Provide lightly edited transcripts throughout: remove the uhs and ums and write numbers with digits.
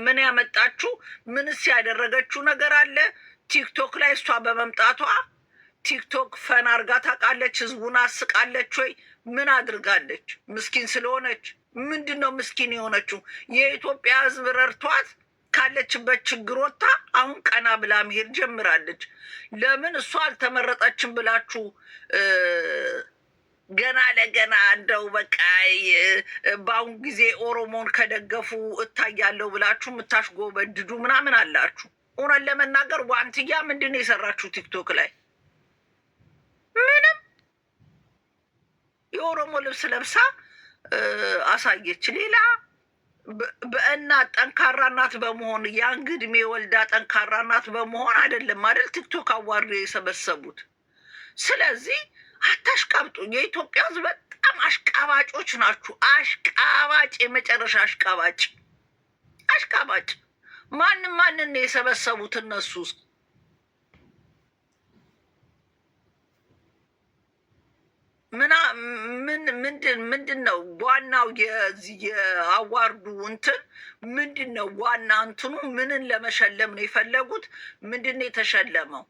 ምን ያመጣችሁ? ምንስ ያደረገችው ነገር አለ? ቲክቶክ ላይ እሷ በመምጣቷ ቲክቶክ ፈን አርጋ ታውቃለች? ህዝቡን አስቃለች ወይ? ምን አድርጋለች? ምስኪን ስለሆነች ምንድን ነው ምስኪን የሆነችው? የኢትዮጵያ ህዝብ ረድቷት ካለችበት ችግር ወጥታ አሁን ቀና ብላ መሄድ ጀምራለች። ለምን እሷ አልተመረጠችም ብላችሁ ገና ለገና እንደው በቃ በአሁን ጊዜ ኦሮሞን ከደገፉ እታያለሁ ብላችሁ የምታሽጎበድዱ ምናምን አላችሁ። እውነት ለመናገር ዋንትያ ምንድን ነው የሰራችሁ ቲክቶክ ላይ? ምንም። የኦሮሞ ልብስ ለብሳ አሳየች። ሌላ በእናት ጠንካራ እናት በመሆን ያን ግድሜ ወልዳ ጠንካራ እናት በመሆን አይደለም አይደል ቲክቶክ አዋርዶ የሰበሰቡት። ስለዚህ አታሽቃብጡ። የኢትዮጵያ ህዝብ በጣም አሽቃባጮች ናችሁ። አሽቃባጭ፣ የመጨረሻ አሽቃባጭ አሽቃባጭ። ማንን ነው የሰበሰቡት እነሱ? ምንድን ነው ዋናው የአዋርዱ እንትን ምንድን ነው? ዋና እንትኑ ምንን ለመሸለም ነው የፈለጉት? ምንድን ነው የተሸለመው?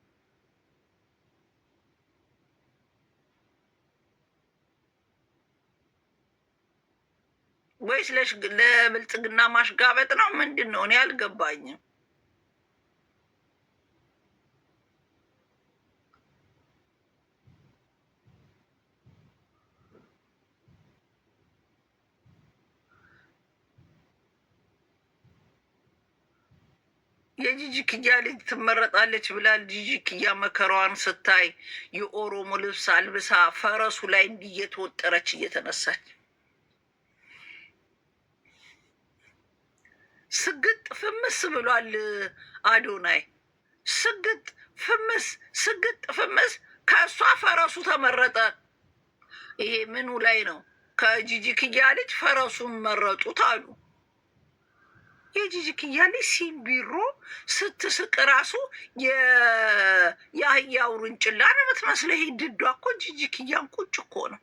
ወይስ ለብልጽግና ማሽጋበጥ ነው? ምንድን ነው? እኔ አልገባኝም። የጂጂ ክያ ልጅ ትመረጣለች ብላል። ጂጂ ክያ መከራዋን ስታይ የኦሮሞ ልብስ አልብሳ ፈረሱ ላይ እንዲህ እየተወጠረች እየተነሳች ስግጥ ፍምስ ብሏል አዶናይ። ስግጥ ፍምስ ከእሷ ፈረሱ ተመረጠ። ይሄ ምኑ ላይ ነው? ከጂጂ ክያ ልጅ ፈረሱን መረጡት አሉ። የጂጂ ክያ ልጅ ሲምቢሮ ስትስቅ ራሱ የአህያ ውርንጭላ ነው የምትመስለው። ይሄ ድዷ እኮ ጂጂ ክያን ቁጭ እኮ ነው።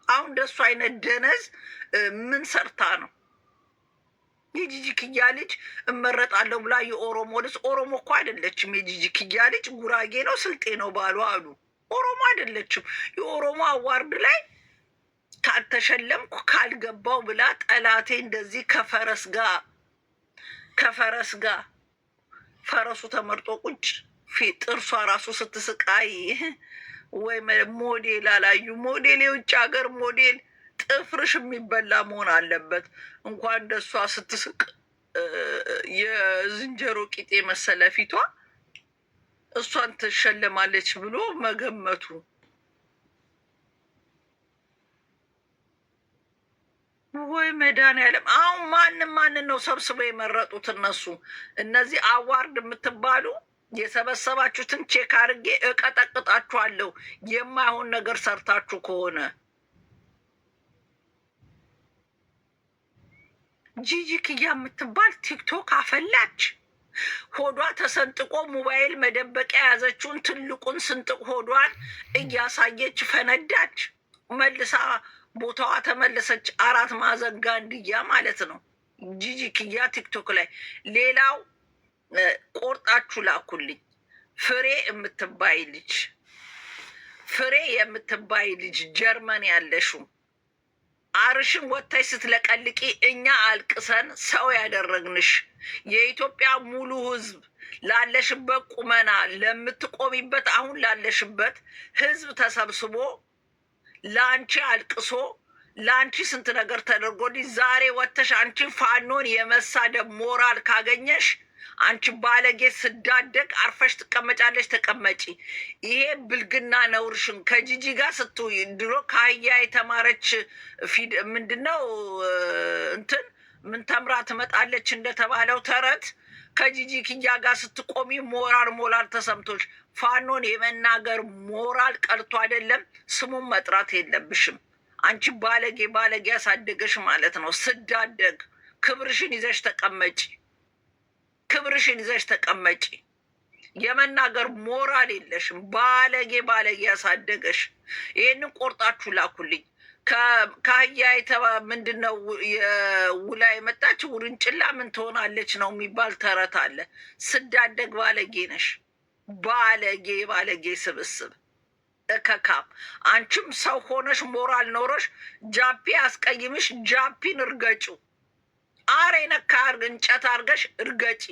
አሁን እንደሱ አይነት ደነዝ ምን ሰርታ ነው? የጂጂ ክያ ልጅ እመረጣለሁ ብላ የኦሮሞ ልጅ ኦሮሞ እኮ አይደለችም። የጂጂ ክያ ልጅ ጉራጌ ነው ስልጤ ነው ባሉ አሉ። ኦሮሞ አይደለችም። የኦሮሞ አዋርድ ላይ ካልተሸለምኩ ካልገባው ብላ ጠላቴ እንደዚህ ከፈረስ ጋር ፈረሱ ተመርጦ ቁጭ ፊት ጥርሷ ራሱ ስትስቃይ ወይ ሞዴል አላዩ። ሞዴል የውጭ ሀገር ሞዴል ጥፍርሽ የሚበላ መሆን አለበት። እንኳን እንደሷ ስትስቅ የዝንጀሮ ቂጤ መሰለ ፊቷ እሷን ትሸለማለች ብሎ መገመቱ ወይ መድኃኒዓለም። አሁን ማንን ነው ሰብስበው የመረጡት እነሱ? እነዚህ አዋርድ የምትባሉ የሰበሰባችሁትን ቼክ አድርጌ እቀጠቅጣችኋለሁ የማይሆን ነገር ሰርታችሁ ከሆነ። ጂጂ ክያ የምትባል ቲክቶክ አፈላች። ሆዷ ተሰንጥቆ ሞባይል መደበቂያ የያዘችውን ትልቁን ስንጥቅ ሆዷን እያሳየች ፈነዳች። መልሳ ቦታዋ ተመለሰች። 4 ማዕዘን ጋንድያ ማለት ነው ጂጂ ክያ ቲክቶክ ላይ። ሌላው ቆርጣችሁ ላኩልኝ። ፍሬ የምትባይ ልጅ ጀርመን ያለሽው አርሽን ወጥተሽ ስትለቀልቂ እኛ አልቅሰን ሰው ያደረግንሽ የኢትዮጵያ ሙሉ ህዝብ ላለሽበት ቁመና ለምትቆሚበት አሁን ላለሽበት ህዝብ ተሰብስቦ ለአንቺ አልቅሶ ለአንቺ ስንት ነገር ተደርጎልሽ ዛሬ ወጥተሽ አንቺ ፋኖን የመሳደብ ሞራል ካገኘሽ አንቺ ባለጌ ስዳደግ አርፈሽ ትቀመጫለሽ። ተቀመጪ። ይሄ ብልግና ነውርሽን ከጂጂ ጋር ስትይ ድሮ ከአህያ የተማረች ምንድነው እንትን ምን ተምራ ትመጣለች እንደተባለው ተረት ከጂጂ ክያ ጋር ስትቆሚ ሞራል ተሰምቶች ፋኖን የመናገር ሞራል ቀርቶ አይደለም ስሙን መጥራት የለብሽም። አንቺ ባለጌ ያሳደገሽ ማለት ነው። ስዳደግ ክብርሽን ይዘሽ ተቀመጪ። የመናገር ሞራል የለሽም። ባለጌ ያሳደገሽ። ይህንን ቆርጣችሁ ላኩልኝ። ከአህያ ምንድን ነው የውላ የመጣች ውርንጭላ ምን ትሆናለች ነው የሚባል ተረት አለ። ስዳደግ ባለጌ ነሽ። ባለጌ ስብስብ እከካም። አንቺም ሰው ሆነሽ ሞራል ኖሮሽ ጃፒ አስቀይምሽ፣ ጃፒን እርገጩ። አሬ ነካ እንጨት አርገሽ እርገጪ።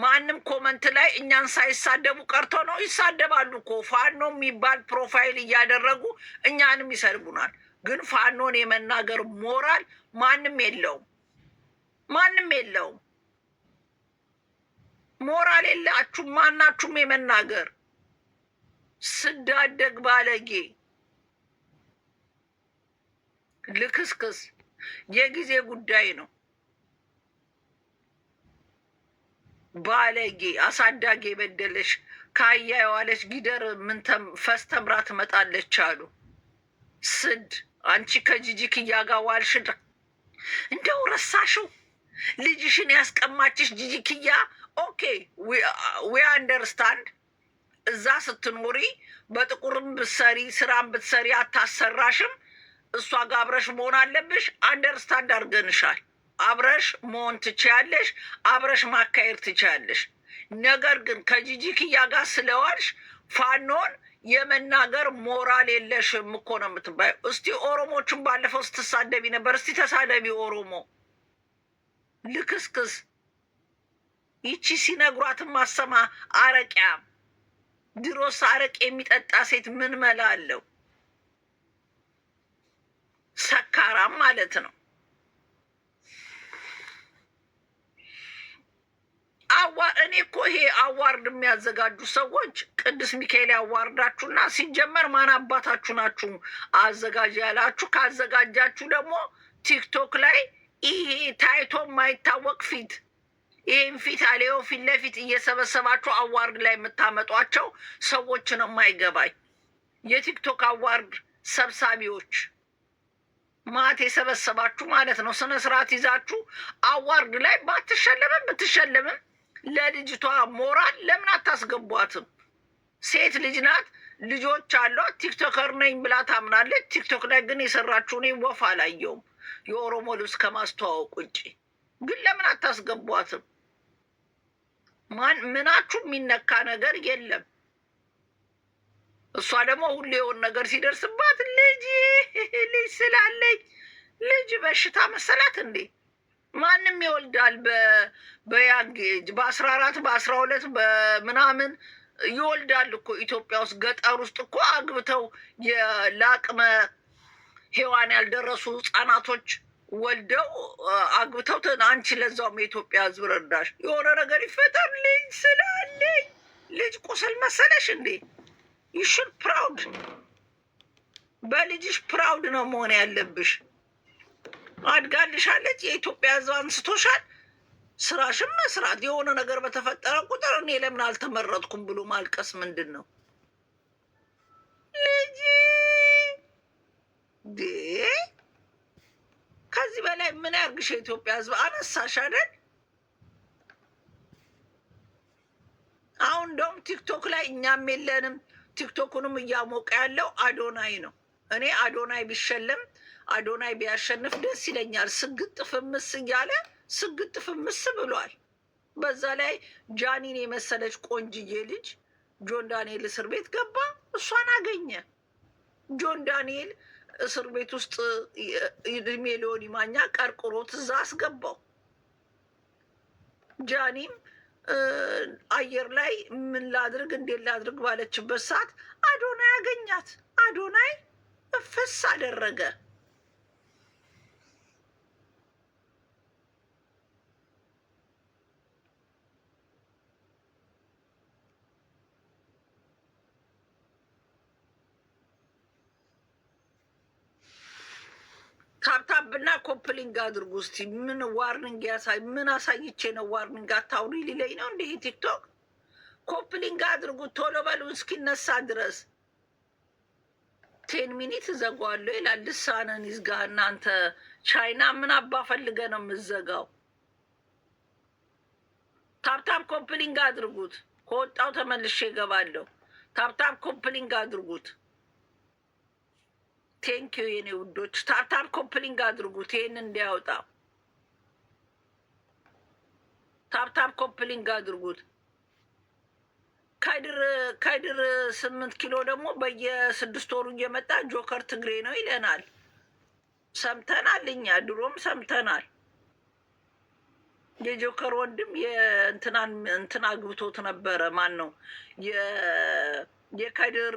ማንም ኮመንት ላይ እኛን ሳይሳደቡ ቀርቶ ነው። ይሳደባሉ እኮ ፋኖ የሚባል ፕሮፋይል እያደረጉ እኛንም ይሰድቡናል። ግን ፋኖን የመናገር ሞራል ማንም የለውም። ሞራል የላችሁም ማናችሁም የመናገር። ስዳደግ ባለጌ ልክስክስ የጊዜ ጉዳይ ነው። ባለጌ አሳዳጊ የበደለሽ ካያ የዋለች ጊደር ምን ፈስ ተምራ ትመጣለች አሉ። ስድ አንቺ ከጂጂ ክያ ጋር ዋልሽ። እንደው ረሳሽው ልጅሽን ያስቀማችሽ ጂጂ ክያ። ኦኬ ዊ አንደርስታንድ። እዛ ስትኖሪ በጥቁርም ብትሰሪ ስራም ብትሰሪ አታሰራሽም። እሷ ጋር አብረሽ መሆን አለብሽ። አንደርስታንድ አድርገንሻል። አብረሽ መሆን ትችያለሽ። አብረሽ ማካሄድ ትችያለሽ። ነገር ግን ከጂጂ ክያ ጋር ስለዋልሽ ፋኖን የመናገር ሞራል የለሽም እኮ ነው የምትባየው። እስቲ ኦሮሞችን ባለፈው ስትሳደቢ ነበር። እስቲ ተሳደቢ ኦሮሞ ልክስክስ። ይቺ ሲነግሯትን ማሰማ አረቂያም። ድሮስ አረቅ የሚጠጣ ሴት ምን መላ አለው? ሰካራም ማለት ነው። እኔ እኮ ይሄ አዋርድ የሚያዘጋጁ ሰዎች ቅዱስ ሚካኤል ያዋርዳችሁና፣ ሲጀመር ማን አባታችሁ ናችሁ አዘጋጅ ያላችሁ? ካዘጋጃችሁ ደግሞ ቲክቶክ ላይ ይሄ ታይቶ የማይታወቅ ፊት፣ ይህም ፊት አሌው ፊት ለፊት እየሰበሰባችሁ አዋርድ ላይ የምታመጧቸው ሰዎች ነው የማይገባኝ። የቲክቶክ አዋርድ ሰብሳቢዎች ማት የሰበሰባችሁ ማለት ነው። ስነ ስርዓት ይዛችሁ አዋርድ ላይ ባትሸለምም ብትሸለምም ለልጅቷ ሞራል ለምን አታስገቧትም? ሴት ልጅ ናት፣ ልጆች አሏት። ቲክቶከር ነኝ ብላ ታምናለች። ቲክቶክ ላይ ግን የሰራችሁ እኔ ወፍ አላየውም የኦሮሞ ልብስ ከማስተዋወቅ ውጭ። ግን ለምን አታስገቧትም? ምናችሁ የሚነካ ነገር የለም። እሷ ደግሞ ሁሌ የሆን ነገር ሲደርስባት ልጅ ስላለኝ ልጅ በሽታ መሰላት እንዴ? ማንም ይወልዳል በያንጌጅ በ14 በ12 በምናምን ይወልዳል እኮ ኢትዮጵያ ውስጥ ገጠር ውስጥ እኮ አግብተው ለአቅመ ሔዋን ያልደረሱ ህጻናቶች ወልደው አግብተው አንቺ ለዛውም የኢትዮጵያ ህዝብ ረዳሽ የሆነ ነገር ይፈጠር ልጅ ስላለኝ ልጅ ቁስል መሰለሽ እንዴ? ይሽን ፕራውድ በልጅሽ ፕራውድ ነው መሆን ያለብሽ። አድጋልሻለች። የኢትዮጵያ ህዝብ አንስቶሻል። ስራሽም መስራት። የሆነ ነገር በተፈጠረ ቁጥር እኔ ለምን አልተመረጥኩም ብሎ ማልቀስ ምንድን ነው? ልጅ ከዚህ በላይ ምን ያርግሽ? የኢትዮጵያ ህዝብ አነሳሽ አይደል? አሁን እንደውም ቲክቶክ ላይ እኛም የለንም። ቲክቶኩንም እያሞቀ ያለው አዶናይ ነው። እኔ አዶናይ ቢሸለም አዶናይ ቢያሸንፍ ደስ ይለኛል። ስግጥ ፍምስ እያለ ስግጥ ፍምስ ብሏል። በዛ ላይ ጃኒን የመሰለች ቆንጅዬ ልጅ ጆን ዳንኤል እስር ቤት ገባ፣ እሷን አገኘ። ጆን ዳንኤል እስር ቤት ውስጥ እድሜ ሊሆን ማኛ ቀርቅሮት እዛ አስገባው። ጃኒም አየር ላይ ምን ላድርግ እንዴት ላድርግ ባለችበት ሰዓት አዶናይ አገኛት። አዶናይ እፍስ አደረገ። ታብታብና ኮፕሊንግ አድርጉ እስቲ። ምን ዋርኒንግ ያሳይ? ምን አሳይቼ ነው ዋርኒንግ አታውሪ ሊለኝ ነው እንዲህ ቲክቶክ? ኮፕሊንግ አድርጉ ቶሎ በሉ እስኪነሳ ድረስ። 10 ሚኒት እዘጋዋለሁ ይላል። ልሳንን ይዝጋ እናንተ። ቻይና ምን አባ ፈልገ ነው የምዘጋው? ታብታብ ኮፕሊንግ አድርጉት። ከወጣው ተመልሼ እገባለሁ። ታብታብ ኮፕሊንግ አድርጉት። ቴንኪዩ የኔ ውዶች። ታፕታፕ ኮፕሊንግ አድርጉት ይሄን እንዲያወጣ። ታፕታፕ ኮፕሊንግ አድርጉት። ከድር 8 ኪሎ ደግሞ በየ6 ወሩ እየመጣ ጆከር ትግሬ ነው ይለናል። ሰምተናል፣ እኛ ድሮም ሰምተናል። የጆከር ወንድም የእንትናን እንትን አግብቶት ነበረ። ማን ነው የከድር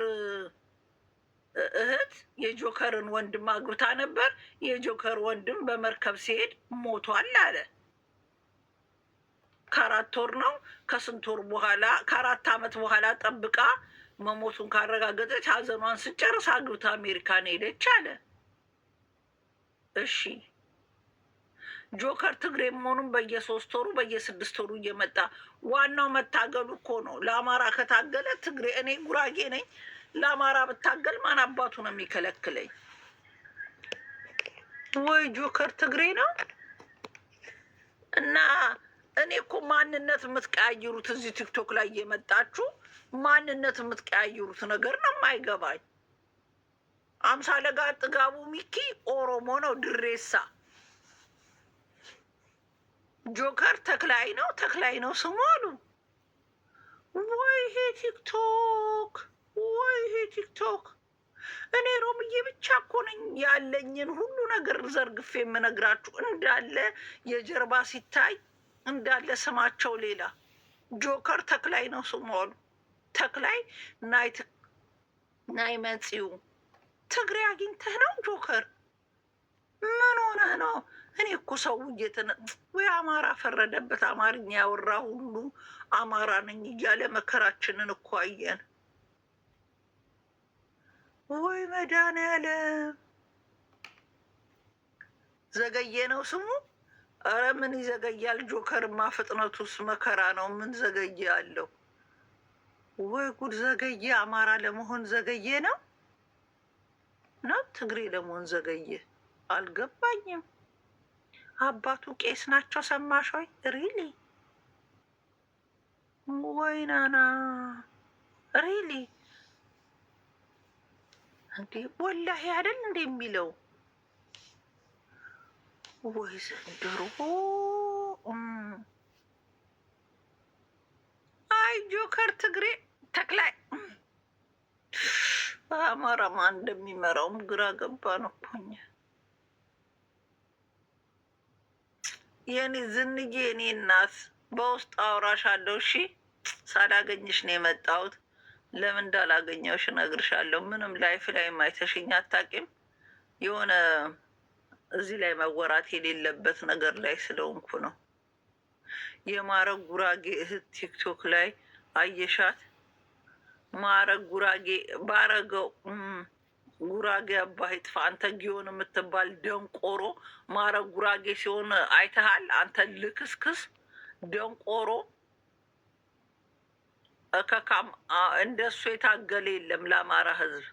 እህት የጆከርን ወንድም አግብታ ነበር። የጆከር ወንድም በመርከብ ሲሄድ ሞቷል አለ። ከ4 ወር ነው ከስንት ወር በኋላ ከ4 ዓመት በኋላ ጠብቃ መሞቱን ካረጋገጠች ሀዘኗን ስጨርስ አግብታ አሜሪካን ሄደች አለ። እሺ ጆከር ትግሬ መሆኑን በየ3 ወሩ በየ6 ወሩ እየመጣ ዋናው መታገሉ እኮ ነው። ለአማራ ከታገለ ትግሬ፣ እኔ ጉራጌ ነኝ፣ ለአማራ ብታገል ማን አባቱ ነው የሚከለክለኝ? ወይ ጆከር ትግሬ ነው። እና እኔ እኮ ማንነት የምትቀያይሩት እዚህ ቲክቶክ ላይ እየመጣችሁ ማንነት የምትቀያይሩት ነገር ነው የማይገባኝ። አምሳለጋ ጥጋቡ ሚኪ ኦሮሞ ነው ድሬሳ። ጆከር ተክላይ ነው ስሙ አሉ። ወይ ይሄ ቲክቶክ፣ ወይ ይሄ ቲክቶክ። እኔ ሮምዬ ብቻ እኮ ነኝ ያለኝን ሁሉ ነገር ዘርግፌ የምነግራችሁ። እንዳለ የጀርባ ሲታይ እንዳለ ስማቸው ሌላ። ጆከር ተክላይ ነው ስሙ አሉ። ተክላይ ናይ መጽው ትግሬ አግኝተህ ነው ጆከር? ምን ሆነ ነው? እኔ እኮ ሰው ወይ አማራ ፈረደበት። አማርኛ ያወራ ሁሉ አማራ ነኝ እያለ መከራችንን እኮ አየን። ወይ መድኃኒዓለም ዘገየ ነው ስሙ። ኧረ ምን ይዘገያል? ጆከርማ ፍጥነቱስ መከራ ነው። ምን ዘገየ አለው? ወይ ጉድ ዘገየ። አማራ ለመሆን ዘገየ ነው ትግሬ ለመሆን ዘገየ? አልገባኝም። አባቱ ቄስ ናቸው። ሰማሽ ወይ? ሪሊ ወይ ናና ሪሊ እንዴ! ወላሂ አይደል እንዴ የሚለው? ወይ ዘንድሮ! አይ ጆከር ትግሬ ተክላይ በአማራ ማን እንደሚመራውም ግራ ገባን እኮ እኛ። የኔ ዝንዬ የኔ እናት በውስጥ አውራሻለሁ። እሺ ሳላገኝሽ ነው የመጣሁት። ለምን እንዳላገኘሁሽ እነግርሻለሁ። ምንም ላይፍ ላይ ማይተሽኝ አታውቂም። የሆነ እዚህ ላይ መወራት የሌለበት ነገር ላይ ስለሆንኩ ነው። የማረግ ጉራጌ እህት ቲክቶክ ላይ አየሻት? ማረግ ጉራጌ ባረገው ጉራጌ አባህ ይጥፋ። አንተ ጊዮን የምትባል ደንቆሮ ማረግ ጉራጌ ሲሆን አይተሃል? አንተ ልክስክስ ደንቆሮ እከካም። እንደሱ የታገለ የለም ለአማራ ሕዝብ።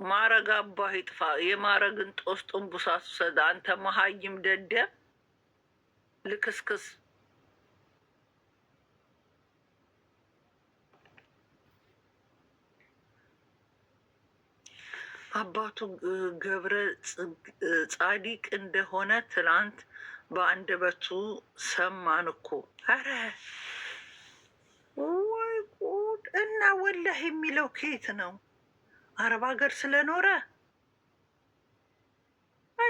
ማረግ አባህ ይጥፋ። የማረግን ጦስ ጥንቡሳ ስሰዳ አንተ መሀይም ደደብ ልክስክስ። አባቱ ገብረ ጻዲቅ እንደሆነ ትናንት በአንደበቱ ሰማን እኮ። አረ ወይ ጉድ! እና ወላህ የሚለው ከየት ነው? አረብ ሀገር ስለኖረ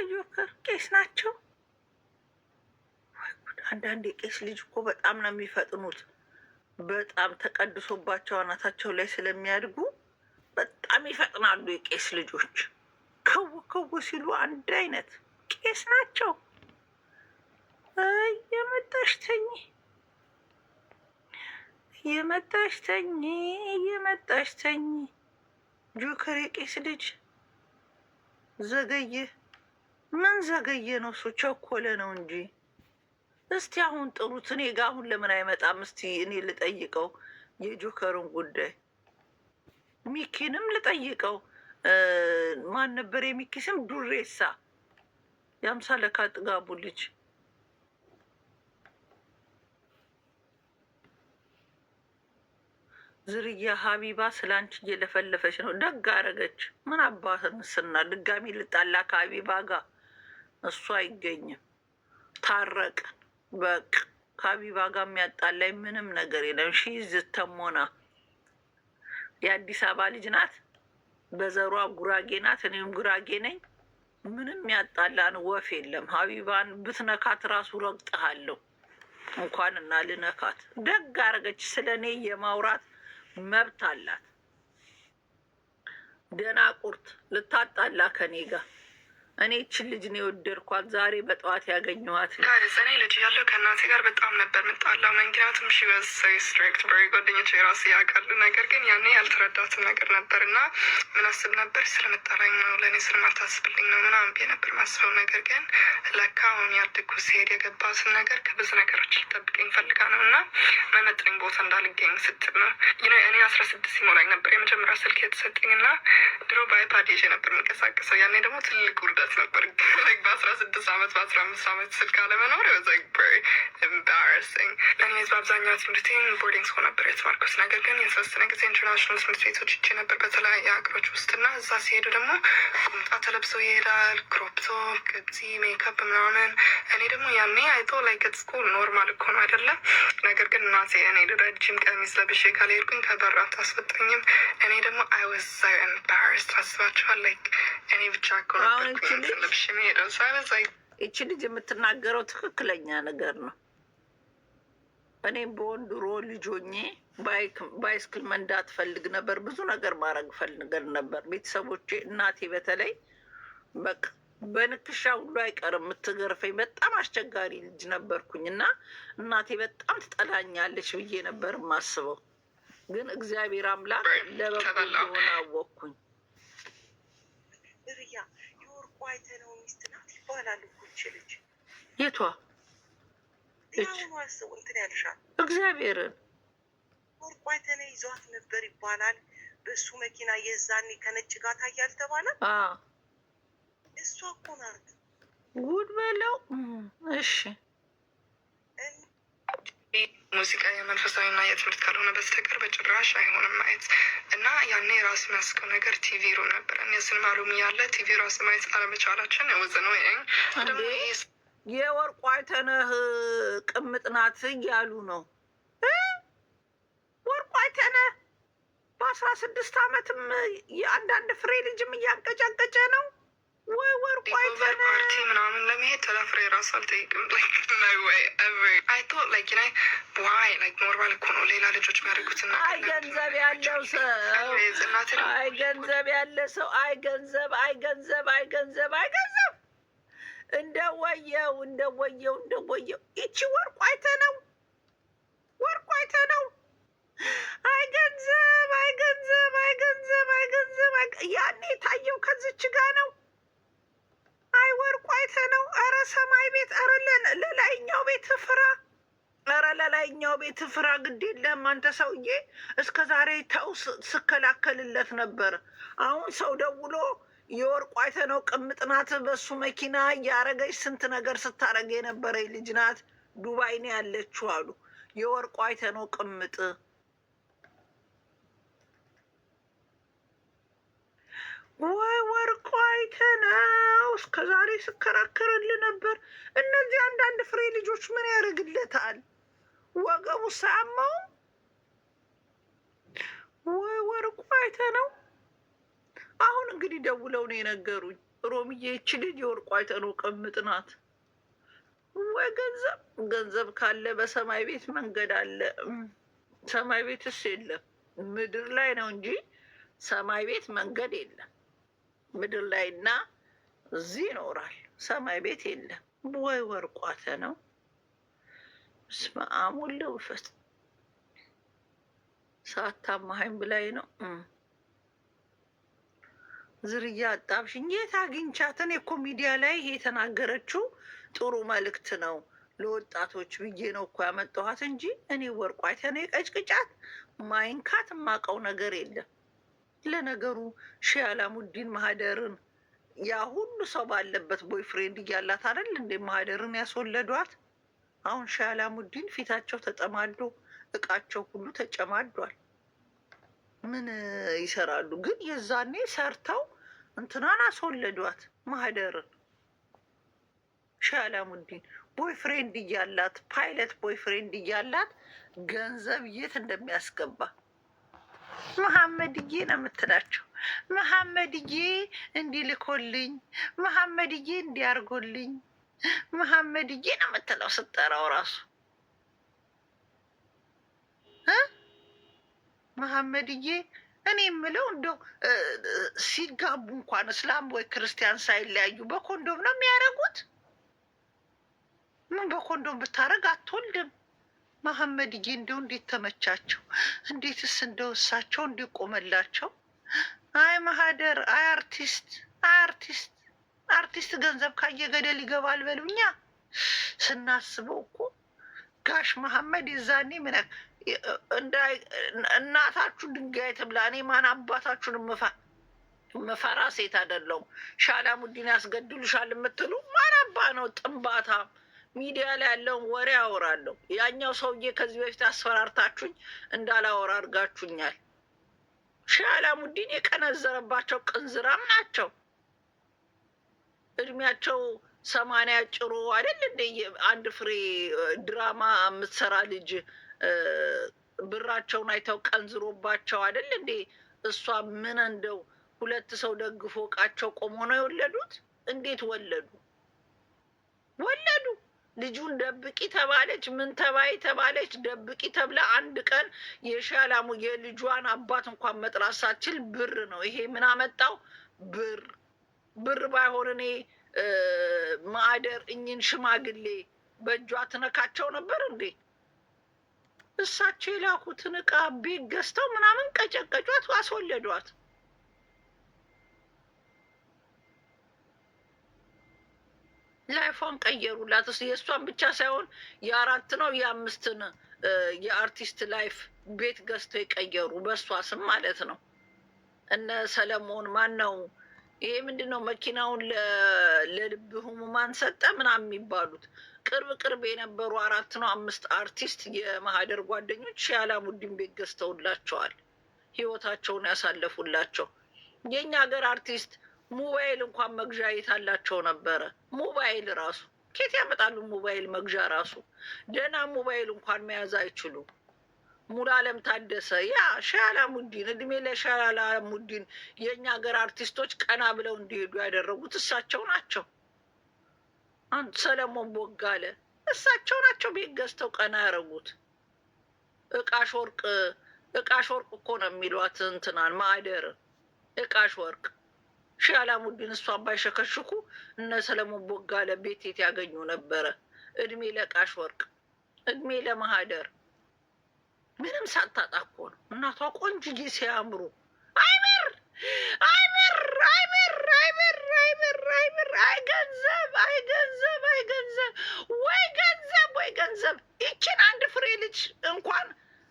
ጆከር ቄስ ናቸው። ወይ ጉድ! አንዳንድ የቄስ ልጅ እኮ በጣም ነው የሚፈጥኑት። በጣም ተቀድሶባቸው አናታቸው ላይ ስለሚያድጉ በጣም ይፈጥናሉ። የቄስ ልጆች ከው ሲሉ አንድ አይነት ቄስ ናቸው። እየመጣሽ ተኝ፣ እየመጣሽ ተኝ፣ እየመጣሽ ተኝ። ጆከር የቄስ ልጅ ዘገየ። ምን ዘገየ ነው? እሱ ቸኮለ ነው እንጂ። እስቲ አሁን ጥሩት። እኔ ጋ አሁን ለምን አይመጣም? እስቲ እኔ ልጠይቀው የጆከርን ጉዳይ። ሚኪንም ልጠይቀው። ማን ነበር የሚኪ ስም? ዱሬሳ የአምሳለካ ጥጋቡ ልጅ። ዝርያ ሀቢባ ስለ አንቺ እየለፈለፈች ነው። ደግ አረገች። ምን አባትንስና ድጋሚ ልጣላ ከሀቢባ ጋር? እሱ አይገኝም። ታረቅን በቅ ከሀቢባ ጋር የሚያጣላይ ምንም ነገር የለም። ሺ ዝተሞና የአዲስ አበባ ልጅ ናት። በዘሯ ጉራጌ ናት። እኔም ጉራጌ ነኝ። ምንም ያጣላን ወፍ የለም። ሀቢባን ብትነካት ራሱ ረግጠሃለሁ እንኳን እና ልነካት። ደግ አረገች። ስለ እኔ የማውራት መብት አላት። ደናቁርት ልታጣላ ከኔ ጋር። እኔ ይችን ልጅ ነው የወደድኳት። ዛሬ በጠዋት ያገኘኋት እኔ ልጅ ያለው ከእናቴ ጋር በጣም ነበር የምጣላው። ምክንያቱም ሺ ወዝ ሶ ስትሪክት በሪ ጓደኞች የራሱ ያውቃሉ። ነገር ግን ያኔ ያልተረዳትን ነገር ነበር እና ምን አስብ ነበር ስለመጣላኝ ነው ለእኔ ስለማታስብልኝ ነው ምናምን ብዬ ነበር ማስበው። ነገር ግን ለካ አሁን ያድጉ ሲሄድ የገባትን ነገር ከብዙ ነገሮች ልጠብቀኝ ፈልጋ ነው እና መመጥነኝ ቦታ እንዳልገኝ ስትል ነው። እኔ 16 ሲሞላኝ ነበር የመጀመሪያ ስልክ የተሰጠኝ እና ድሮ በአይፓድ ይዤ ነበር የምንቀሳቀሰው። ያኔ ደግሞ ትልቅ ውርደት ነበር። በ16 ዓመት በ15 ዓመት ስልክ አለመኖር ኤምባራሲንግ። እኔዝ በአብዛኛው ትምህርቴን ቦርዲንግ ስኩል ነበር የተማርኩት። ነገር ግን የተወሰነ ጊዜ ኢንተርናሽናል ትምህርት ቤቶች ይቼ ነበር በተለያየ ሀገሮች ውስጥ እና እዛ ሲሄዱ ደግሞ ቁምጣ ተለብሶ ይሄዳል፣ ክሮፕቶፕ፣ ቅብጺ፣ ሜካፕ ምናምን። እኔ ደግሞ ያኔ አይቶ ላይክ ስኩል ኖርማል እኮ ነው አይደለም። ነገር ግን እናቴ እኔ ረጅም ቀሚስ ለብሼ ካልሄድኩኝ ከበር አታስወጣኝም። እኔ ደግሞ አይ ዋዝ ሶ ኤምባራስድ። አስባችኋል? ላይክ እኔ ብቻ እኮ ነበር ለብሼ የምሄደው። ይቺ ልጅ የምትናገረው ትክክለኛ ነገር ነው። እኔም በወንድሮ ልጆኜ ባይስክል መንዳት ፈልግ ነበር። ብዙ ነገር ማድረግ ፈልግ ነበር። ቤተሰቦቼ፣ እናቴ በተለይ በቃ በንክሻ ሁሉ አይቀርም የምትገርፈኝ። በጣም አስቸጋሪ ልጅ ነበርኩኝ እና እናቴ በጣም ትጠላኛለች ብዬ ነበር የማስበው። ግን እግዚአብሔር አምላክ ለበጎ እንደሆነ አወቅኩኝ። ርያ የወርቁ አይተነው ሚስት ናት ይባላል እኮ ይች ልጅ። የቷ ሁኑ አስቡ እንትን ያልሻል። እግዚአብሔርን ወርቁ አይተነው ይዟት ነበር ይባላል። በእሱ መኪና የዛኔ ከነጭ ጋር ታያል ተባለ። እሷ እኮ ናት። ጉድ በለው። እሺ ሙዚቃ የመንፈሳዊና የትምህርት ካልሆነ በስተቀር በጭራሽ አይሆንም ማየት። እና ያኔ ራሱ የሚያስቀው ነገር ቲቪ ሩም ነበረ። የስንማ ሩም እያለ ቲቪ ራሱ ማየት አለመቻላችን ወዘነ የወርቁ አይተነህ ቅምጥ ናት እያሉ ነው። ወርቁ አይተነህ በ16 ዓመትም የአንዳንድ ፍሬ ልጅም እያንቀጫቀጨ ነው ወይ? ወርቁ አይተነህ ፓርቲ ምናምን ለመሄድ ተለፍሬ ራሱ አልጠይቅም። ኖርማል እኮ ነው ሌላ ልጆች የሚያደርጉትና አይ ገንዘብ ያለው ሰው አይ ገንዘብ ያለ ሰው አይ ገንዘብ አይ ገንዘብ አይ ገንዘብ አይ ገንዘብ እንደወየው ይቺ ወርቁ አይተነው ወርቁ አይተነው አይ ገንዘብ አይ ገንዘብ አይ ገንዘብ አይ ገንዘብ ያኔ የታየው ከዚች ጋ ነው። አይ ወርቁ አይተነው። ኧረ ሰማይ ቤት፣ ኧረ ለላይኛው ቤት ፍራ፣ ኧረ ለላይኛው ቤት ፍራ። ግድ የለም አንተ ሰውዬ። እስከ ዛሬ ተው ስከላከልለት ነበር። አሁን ሰው ደውሎ የወርቁ አይተነው ቅምጥ ናት፣ በሱ መኪና እያረገች ስንት ነገር ስታረግ የነበረ ልጅ ናት፣ ዱባይ ነው ያለችው አሉ። የወርቁ አይተነው ቅምጥ ወይ ወርቁ አይተነው እስከ ዛሬ ስከራከርልህ ነበር። እነዚህ አንዳንድ ፍሬ ልጆች ምን ያደርግለታል? ወገቡ ሳያመው ወይ ወርቁ አይተነው። አሁን እንግዲህ ደውለው ነው የነገሩኝ። ሮምዬ ይቺ ልጅ የወርቁ አይተነው ቅምጥ ናት። ወይ ገንዘብ ካለ በሰማይ ቤት መንገድ አለ። ሰማይ ቤትስ የለም፣ ምድር ላይ ነው እንጂ ሰማይ ቤት መንገድ የለም። ምድር ላይና እዚህ ይኖራል፣ ሰማይ ቤት የለም። ወይ ወርቁ አይተነው። በስመ አብ ወወልድ ወመንፈስ ሳታማኸኝ ብላኝ ነው። ዝርያ አጣብሽኝ። የት አግኝቻት? እኔ እኮ ሚዲያ ላይ ይሄ የተናገረችው ጥሩ መልእክት ነው ለወጣቶች ብዬ ነው እኮ ያመጣኋት እንጂ እኔ ወርቁ አይተነው የቀጭቅጫት ማይንካት የማውቀው ነገር የለም። ለነገሩ ሺህ አላሙዲን ማህደርን ያ ሁሉ ሰው ባለበት ቦይፍሬንድ እያላት አይደል እንደ ማህደርን ያስወለዷት። አሁን ሺህ አላሙዲን ፊታቸው ተጠማዶ እቃቸው ሁሉ ተጨማዷል። ምን ይሰራሉ? ግን የዛኔ ሰርተው እንትናን አስወለዷት ማህደርን። ሻላሙዲን ቦይፍሬንድ እያላት ፓይለት ቦይፍሬንድ እያላት ገንዘብ የት እንደሚያስገባ መሐመድዬ ነው የምትላቸው። መሐመድዬ እንዲልኮልኝ፣ መሐመድዬ እንዲያርጎልኝ፣ መሐመድዬ ነው የምትለው ስጠራው ራሱ መሐመድዬ። እኔ የምለው እንደው ሲጋቡ እንኳን እስላም ወይ ክርስቲያን ሳይለያዩ በኮንዶም ነው የሚያደርጉት። ምን በኮንዶም ብታረግ አትወልድም። መሐመድዬ እንደው እንዴት ተመቻቸው! እንዴትስ እንደው እሳቸው እንዲቆመላቸው። አይ ማህደር፣ አይ አርቲስት፣ አይ አርቲስት፣ አርቲስት ገንዘብ ካየ ገደል ይገባል በሉኛ። ስናስበው እኮ ጋሽ መሐመድ የዛኔ ምን እናታችሁ ድንጋይ ትብላ፣ እኔ ማን አባታችሁን ምፈራ ሴት አይደለሁም። ሻላሙዲን ያስገድሉሻል የምትሉ ማን አባ ነው? ጥንባታ ሚዲያ ላይ ያለውን ወሬ አወራለሁ። ያኛው ሰውዬ ከዚህ በፊት አስፈራርታችሁኝ እንዳላወራ አድርጋችሁኛል። ሻላሙዲን የቀነዘረባቸው ቅንዝራም ናቸው። እድሜያቸው 80 ጭሮ አይደል እንደ አንድ ፍሬ ድራማ የምትሰራ ልጅ ብራቸውን አይተው ቀንዝሮባቸው አይደል እንዴ? እሷ ምን እንደው 2 ሰው ደግፎ እቃቸው ቆሞ ነው የወለዱት። እንዴት ወለዱ? ልጁን ደብቂ ተባለች፣ ምን ተባይ ተባለች፣ ደብቂ ተብላ አንድ ቀን የሻላሙ የልጇን አባት እንኳን መጥራት ሳትችል ብር ነው ይሄ ምን አመጣው? ብር ባይሆን እኔ ማህደር እኝን ሽማግሌ በእጇ ትነካቸው ነበር እንዴ? እሳቸው የላኩትን እቃ ቤት ገዝተው ምናምን ቀጨቀጯት፣ አስወለዷት። ላይፏን ቀየሩላት። የእሷን ብቻ ሳይሆን የ4 ነው የ5 የአርቲስት ላይፍ ቤት ገዝተው የቀየሩ በእሷ ስም ማለት ነው። እነ ሰለሞን ማን ነው ይሄ ምንድን ነው መኪናውን ለልብ ህሙማን ሰጠ ምናምን የሚባሉት ቅርብ የነበሩ 4 ነው 5 አርቲስት የማህደር ጓደኞች ሻላሙዲን ቤት ገዝተውላቸዋል። ህይወታቸውን ያሳለፉላቸው። የእኛ ሀገር አርቲስት ሞባይል እንኳን መግዣ የታላቸው ነበረ። ሞባይል ራሱ ኬት ያመጣሉ? ሞባይል መግዣ ራሱ ደህና ሞባይል እንኳን መያዝ አይችሉም። ሙሉዓለም ታደሰ ያ ሻላሙዲን እድሜ ለሻላሙዲን። የእኛ ሀገር አርቲስቶች ቀና ብለው እንዲሄዱ ያደረጉት እሳቸው ናቸው። ሰለሞን ቦጋለ እሳቸው ናቸው ቤት ገዝተው ቀና ያደረጉት። እቃሽ ወርቅ እኮ ነው የሚሏት እንትናን ማህደር እቃሽ ወርቅ። ሻላሙዲን እሷን ባይሸከሽኩ እነ ሰለሞን ቦጋለ ቤት የት ያገኙ ነበረ? እድሜ ለቃሽ ወርቅ፣ እድሜ ለማህደር። ምንም ሳታጣ እኮ ነው እናቷ ቆንጅዬ ሲያምሩ። አይምር ወይ ገንዘብ ይችን አንድ ፍሬ ልጅ እንኳን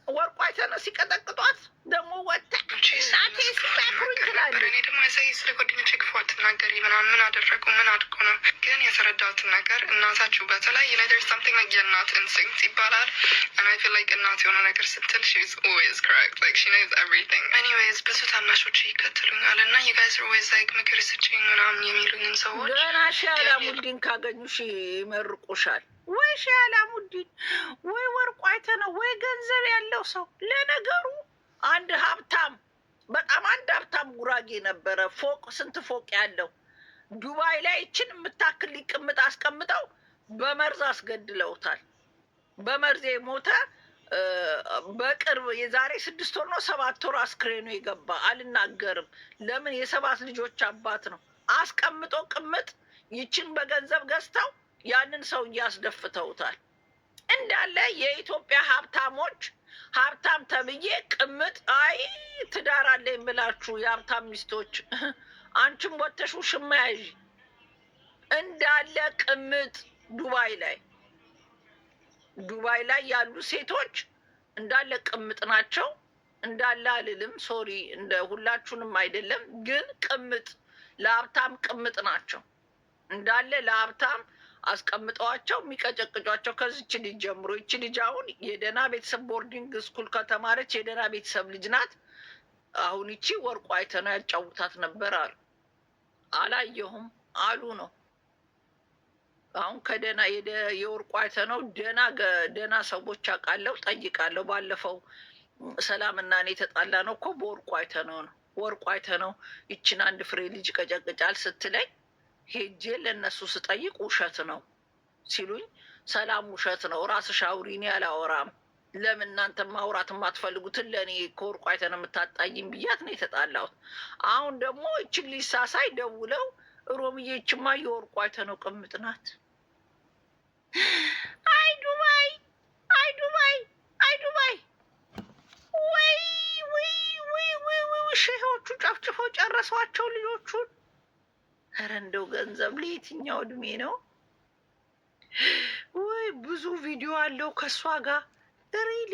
ወርቋ አይተነ ሲቀጠቅጧት ደግሞ ወጣ እናቴ ሲያክሩኝ ትላለች። እኔ ደግሞ ስለ ጓደኞቼ ክፉ አትናገሪ ምናምን ምን አደረጉ ምን አድርጎ ነው ግን የተረዳሁትን ነገር እናታችሁ በተለይ ዩናይትድ ሳምቲንግ like የእናት ኢንስቲንክት ይባላል and I feel like እናት የሆነ ነገር ስትል she's always correct like she knows everything. anyways ብዙ ታናሾች ይከተሉኛል እና you guys are always like ምክር ስጭኝ ምናምን የሚሉኝን ሰዎች ገና ሻላሙዲን ካገኙሽ ይመርቁሻል። ወይ ሻላሙዲን ወይ ወርቁ አይተነው ወይ ገንዘብ ያለው ሰው። ለነገሩ አንድ ሀብታም በጣም አንድ ሀብታም ጉራጌ ነበረ። ፎቅ ስንት ፎቅ ያለው ዱባይ ላይ ይችን የምታክል ሊቅምጥ አስቀምጠው በመርዝ አስገድለውታል። በመርዝ የሞተ በቅርብ የዛሬ 6 ወር ነው 7 ወር አስክሬኑ የገባ። አልናገርም ለምን የ7 ልጆች አባት ነው። አስቀምጦ ቅምጥ ይችን በገንዘብ ገዝተው ያንን ሰው እያስደፍተውታል። እንዳለ የኢትዮጵያ ሀብታሞች ሀብታም ተብዬ ቅምጥ አይ ትዳር አለኝ ብላችሁ የሀብታም ሚስቶች አንቺም ወተሹ ሽማያዥ እንዳለ ቅምጥ ዱባይ ላይ ያሉ ሴቶች እንዳለ ቅምጥ ናቸው። እንዳለ አልልም ሶሪ፣ እንደ ሁላችሁንም አይደለም፣ ግን ቅምጥ ለሀብታም ቅምጥ ናቸው። እንዳለ ለሀብታም አስቀምጠዋቸው የሚቀጨቅጯቸው ከዚች ልጅ ጀምሮ። ይች ልጅ አሁን የደህና ቤተሰብ ቦርዲንግ ስኩል ከተማረች የደህና ቤተሰብ ልጅ ናት። አሁን ይቺ ወርቁ አይተህ ነው ያጫውታት ነበር አሉ። አላየሁም አሉ ነው። አሁን ከደና የወርቁ አይተህ ነው ደና ሰዎች አውቃለሁ፣ ጠይቃለሁ። ባለፈው ሰላምና እኔ የተጣላ ነው እኮ በወርቁ አይተህ ነው ነው። ወርቁ አይተህ ነው ይችን አንድ ፍሬ ልጅ ቀጨቅጫል ስትለኝ ሄጄ ለእነሱ ስጠይቅ ውሸት ነው ሲሉኝ፣ ሰላም ውሸት ነው ራስሽ አውሪ፣ እኔ አላወራም። ለምን እናንተ ማውራት የማትፈልጉትን ለእኔ ከወርቁ አይተህ ነው የምታጣይም ብያት ነው የተጣላሁት። አሁን ደግሞ እችን ሊሳሳይ ደውለው ሮምዬ ይችማ የወርቁ አይተህ ነው ቅምጥ ናት። አይ ዱባይ፣ አይ ዱባይ፣ አይ ዱባይ። ወይ ወይ ወይ ወይ ወይ ሼሆቹ ጨፍጭፈው ጨረሷቸው ልጆቹን። ኧረ እንደው ገንዘብ ለየትኛው እድሜ ነው? ወይ ብዙ ቪዲዮ አለው ከእሷ ጋር ሪሊ።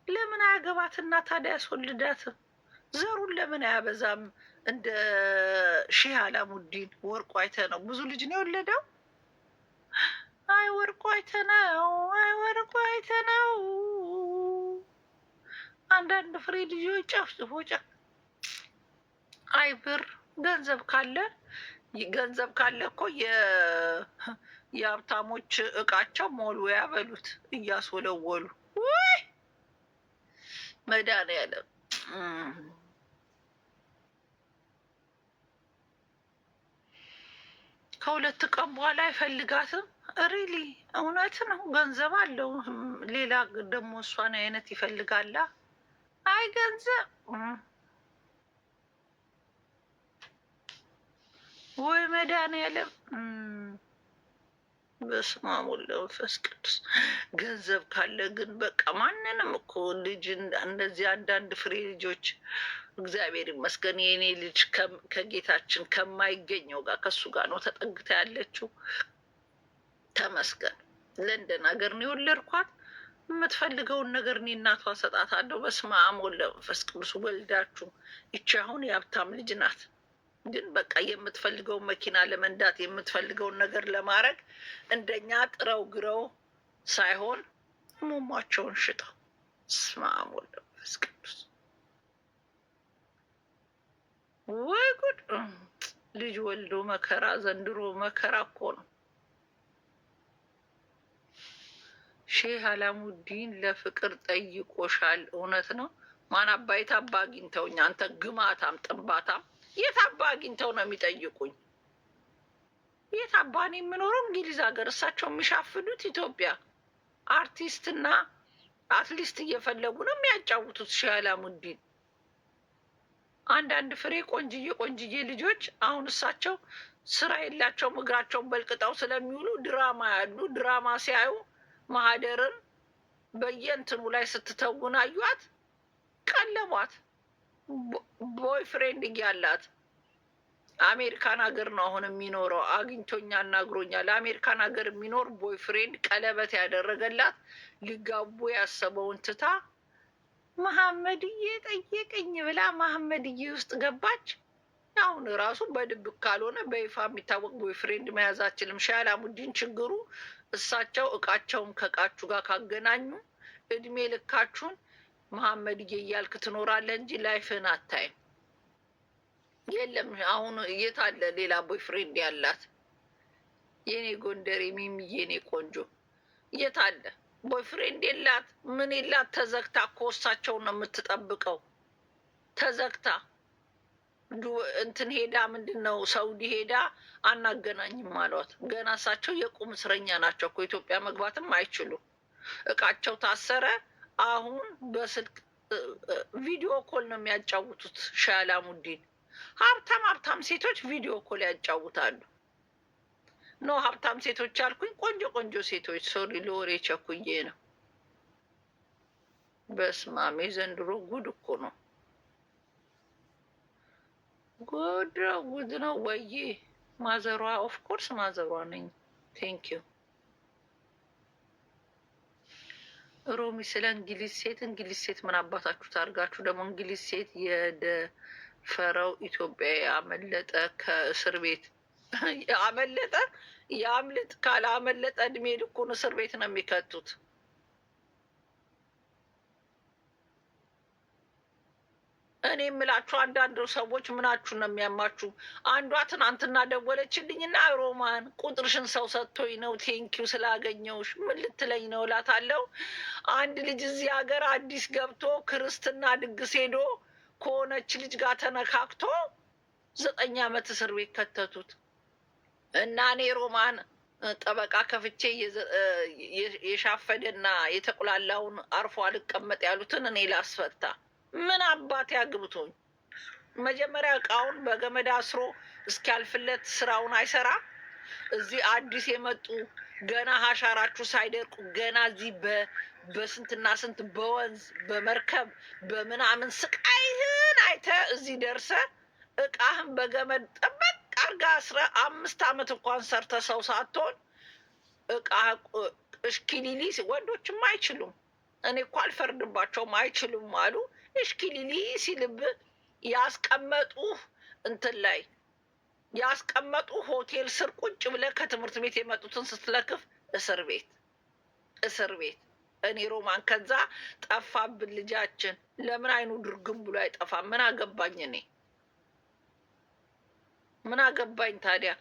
ለምን አያገባትና ታዲያ ያስወልዳትም? ዘሩን ለምን አያበዛም? እንደ ሼህ አላሙዲን ወርቁ አይተህ ነው ብዙ ልጅ ነው የወለደው። አይ ወርቁ አይተህ ነው፣ አይ ወርቁ አይተህ ነው። አንዳንድ ፍሬ ልጆች ጨፍጭፎ አይ ብር ገንዘብ ካለ እኮ የሀብታሞች እቃቸው ሞሉ ያበሉት እያስወለወሉ። ወይ መድኃኒዓለም ከሁለት ቀን በኋላ አይፈልጋትም። ሪሊ እውነት ነው። ገንዘብ አለው። ሌላ ደግሞ እሷን አይነት ይፈልጋላ። አይ ገንዘብ ወይ መድኃኒዓለም በስመ አብ ወወልድ ወመንፈስ ቅዱስ። ገንዘብ ካለ ግን በቃ ማንንም እኮ ልጅ እንደዚህ አንዳንድ ፍሬ ልጆች እግዚአብሔር ይመስገን የእኔ ልጅ ከጌታችን ከማይገኘው ጋር ከሱ ጋር ነው ተጠግታ ያለችው። ተመስገን። ለንደን ሀገር ነው የወለድኳት። የምትፈልገውን ነገር እኔ እናቷ ሰጣታለሁ። በስመ አብ ወወልድ ወመንፈስ ቅዱስ። ወልዳችሁ ይቺ አሁን የሀብታም ልጅ ናት። ግን በቃ የምትፈልገውን መኪና ለመንዳት የምትፈልገውን ነገር ለማድረግ እንደኛ ጥረው ግረው ሳይሆን ሙሟቸውን ሽጠው። በስመ አብ ወወልድ ወመንፈስ ቅዱስ። ወይ ጉድ! ልጅ ወልዶ መከራ። ዘንድሮ መከራ እኮ ነው። ሼህ አላሙዲን ለፍቅር ጠይቆሻል? እውነት ነው? ማን አባይት አባ አግኝተውኝ? አንተ ግማታም ጥንባታም የት አባ አግኝተው ነው የሚጠይቁኝ? የት አባ? እኔ የምኖረው እንግሊዝ ሀገር፣ እሳቸው የሚሻፍዱት ኢትዮጵያ። አርቲስትና አትሊስት እየፈለጉ ነው የሚያጫውቱት ሼህ አላሙዲን። አንዳንድ ፍሬ ቆንጅዬ ልጆች አሁን እሳቸው ስራ የላቸውም፣ እግራቸውን በልቅጠው ስለሚውሉ ድራማ ያሉ። ድራማ ሲያዩ ማህደርን በየእንትኑ ላይ ስትተውን አዩት፣ ቀለቧት። ቦይ ፍሬንድ እያላት አሜሪካን ሀገር ነው አሁን የሚኖረው። አግኝቶኛ አናግሮኛል። አሜሪካን ሀገር የሚኖር ቦይ ፍሬንድ ቀለበት ያደረገላት ሊጋቡ ያሰበውን ትታ መሐመድዬ ጠየቀኝ ብላ መሐመድዬ ውስጥ ገባች። አሁን ራሱ በድብቅ ካልሆነ በይፋ የሚታወቅ ቦይ ፍሬንድ መያዝ አችልም። ሼህ አላሙዲን ችግሩ እሳቸው እቃቸውን ከእቃችሁ ጋር ካገናኙ እድሜ ልካችሁን መሐመድዬ እያልክ ትኖራለህ እንጂ ላይፍህን አታይም። የለም አሁን የት አለ ሌላ ቦይ ፍሬንድ ያላት? የኔ ጎንደሬ ሚሚዬ፣ የኔ ቆንጆ የት አለ? ቦይ ፍሬንድ የላት ምን የላት። ተዘግታ እኮ እሳቸውን ነው የምትጠብቀው። ተዘግታ እንትን ሄዳ ምንድን ነው ሰውዲ ሄዳ አናገናኝም አሏት። ገና እሳቸው የቁም እስረኛ ናቸው እኮ ኢትዮጵያ መግባትም አይችሉም። እቃቸው ታሰረ። አሁን በስልክ ቪዲዮ ኮል ነው የሚያጫውቱት ሼህ አላሙዲን። ሀብታም ሴቶች ቪዲዮ ኮል ያጫውታሉ። ኖ ሀብታም ሴቶች አልኩኝ፣ ቆንጆ ሴቶች። ሶሪ ለወሬ ቸኩዬ ነው። በስማሜ ዘንድሮ ጉድ እኮ ነው። ጉድ ነው ወይ? ማዘሯ ኦፍኮርስ ማዘሯ ነኝ። ቴንክ ዩ ሮሚ። ስለ እንግሊዝ ሴት ምን አባታችሁ ታርጋችሁ ደግሞ? እንግሊዝ ሴት የደፈረው ኢትዮጵያ ያመለጠ ከእስር ቤት ያመለጠ ያምልጥ። ካላመለጠ እድሜ ልኩን እስር ቤት ነው የሚከቱት። እኔ የምላችሁ አንዳንድ ሰዎች ምናችሁ ነው የሚያማችሁ? አንዷ ትናንትና ደወለችልኝና ሮማን ቁጥርሽን ሰው ሰጥቶኝ ነው ቴንኪው ስላገኘውሽ ምን ልትለኝ ነው እላታለሁ። አንድ ልጅ እዚህ ሀገር አዲስ ገብቶ ክርስትና ድግስ ሄዶ ከሆነች ልጅ ጋር ተነካክቶ 9 ዓመት እስር ቤት ከተቱት እና እኔ ሮማን ጠበቃ ከፍቼ የሻፈደና የተቁላላውን አርፎ አልቀመጥ ያሉትን እኔ ላስፈታ። ምን አባት ያግብቶኝ? መጀመሪያ እቃውን በገመድ አስሮ እስኪያልፍለት ስራውን አይሰራ። እዚህ አዲስ የመጡ ገና ሀሻራችሁ ሳይደርቁ ገና እዚህ በስንትና ስንት በወንዝ በመርከብ በምናምን ስቃይህን አይተ እዚህ ደርሰ እቃህን በገመድ ጠበቅ አርጋ 15 ዓመት እንኳን ሰርተ ሰው ሳትሆን እቃ እሽኪሊሊ ወንዶችም አይችሉም። እኔ እኮ አልፈርድባቸውም አይችሉም አሉ። እሽኪሊሊ ሲልብ ያስቀመጡ እንትን ላይ ያስቀመጡ ሆቴል ስር ቁጭ ብለ ከትምህርት ቤት የመጡትን ስትለክፍ እስር ቤት። እኔ ሮማን ከዛ ጠፋብን ልጃችን። ለምን አይኑ ድርግም ብሎ አይጠፋም? ምን አገባኝ እኔ ምን አገባኝ ታዲያ?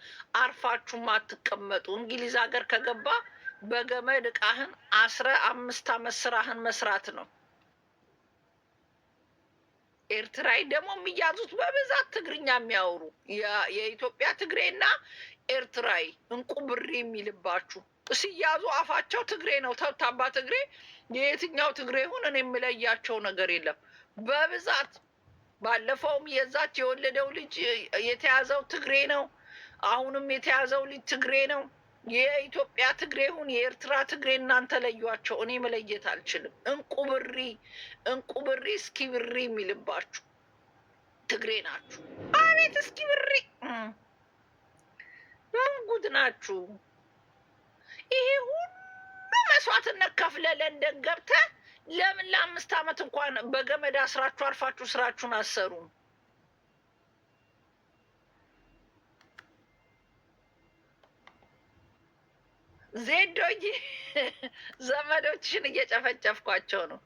አርፋችሁ ማትቀመጡ እንግሊዝ ሀገር ከገባ በገመድ እቃህን 15 ዓመት ስራህን መስራት ነው። ኤርትራዊ ደግሞ የሚያዙት በብዛት ትግርኛ የሚያወሩ የኢትዮጵያ ትግሬና ኤርትራዊ እንቁ ብሬ የሚልባችሁ ሲያዙ አፋቸው ትግሬ ነው። ተብታባ ትግሬ የየትኛው ትግሬ ይሁን እኔ የምለያቸው ነገር የለም በብዛት። ባለፈውም የዛች የወለደው ልጅ የተያዘው ትግሬ ነው። አሁንም የተያዘው ልጅ ትግሬ ነው። የኢትዮጵያ ትግሬ ይሁን የኤርትራ ትግሬ እናንተ ለዩዋቸው። እኔ መለየት አልችልም። እንቁ ብሪ እስኪ ብሪ የሚልባችሁ ትግሬ ናችሁ። አቤት እስኪ ብሪ ምን ጉድ ናችሁ? ይሄ ሁሉ መስዋዕትነት ከፍለ ለንደን ገብተ ለምን ለ5 ዓመት እንኳን በገመድ አስራችሁ አርፋችሁ ስራችሁን አሰሩ? ዜዶዬ ዘመዶችሽን እየጨፈጨፍኳቸው ነው።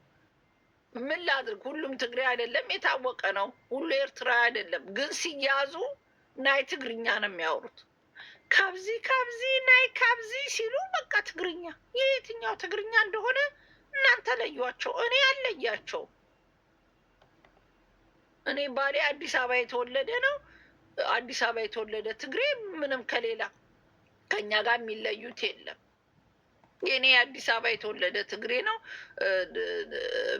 ምን ላድርግ? ሁሉም ትግሬ አይደለም፣ የታወቀ ነው። ሁሉ ኤርትራዊ አይደለም፣ ግን ሲያዙ ናይ ትግርኛ ነው የሚያወሩት። ካብዚ ናይ ካብዚ ሲሉ በቃ ትግርኛ። የየትኛው ትግርኛ እንደሆነ እናንተ ለዩዋቸው፣ እኔ አልለያቸው። እኔ ባሌ አዲስ አበባ የተወለደ ነው። አዲስ አበባ የተወለደ ትግሬ ምንም ከሌላ ከኛ ጋር የሚለዩት የለም። የኔ አዲስ አበባ የተወለደ ትግሬ ነው።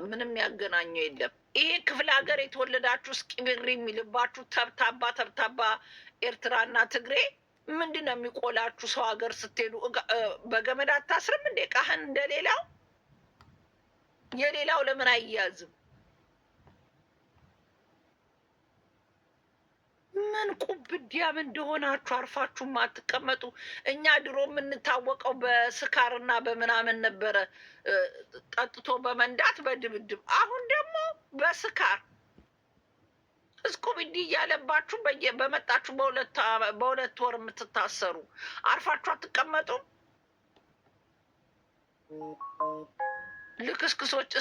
ምንም ያገናኘው የለም። ይሄ ክፍለ ሀገር የተወለዳችሁ እስቂብሪ የሚልባችሁ ተብታባ ኤርትራና ትግሬ ምንድን ነው የሚቆላችሁ? ሰው ሀገር ስትሄዱ በገመድ አታስርም እንዴ ቃህን እንደሌላው? የሌላው ለምን አይያዝም? ምን ቁብዲያም እንደሆናችሁ አርፋችሁ ማትቀመጡ። እኛ ድሮ የምንታወቀው በስካርና በምናምን ነበረ፣ ጠጥቶ በመንዳት በድብድብ። አሁን ደግሞ በስካር እስቁብዲ እያለባችሁ በመጣችሁ በሁለት ወር የምትታሰሩ አርፋችሁ አትቀመጡም? ልክስክሶች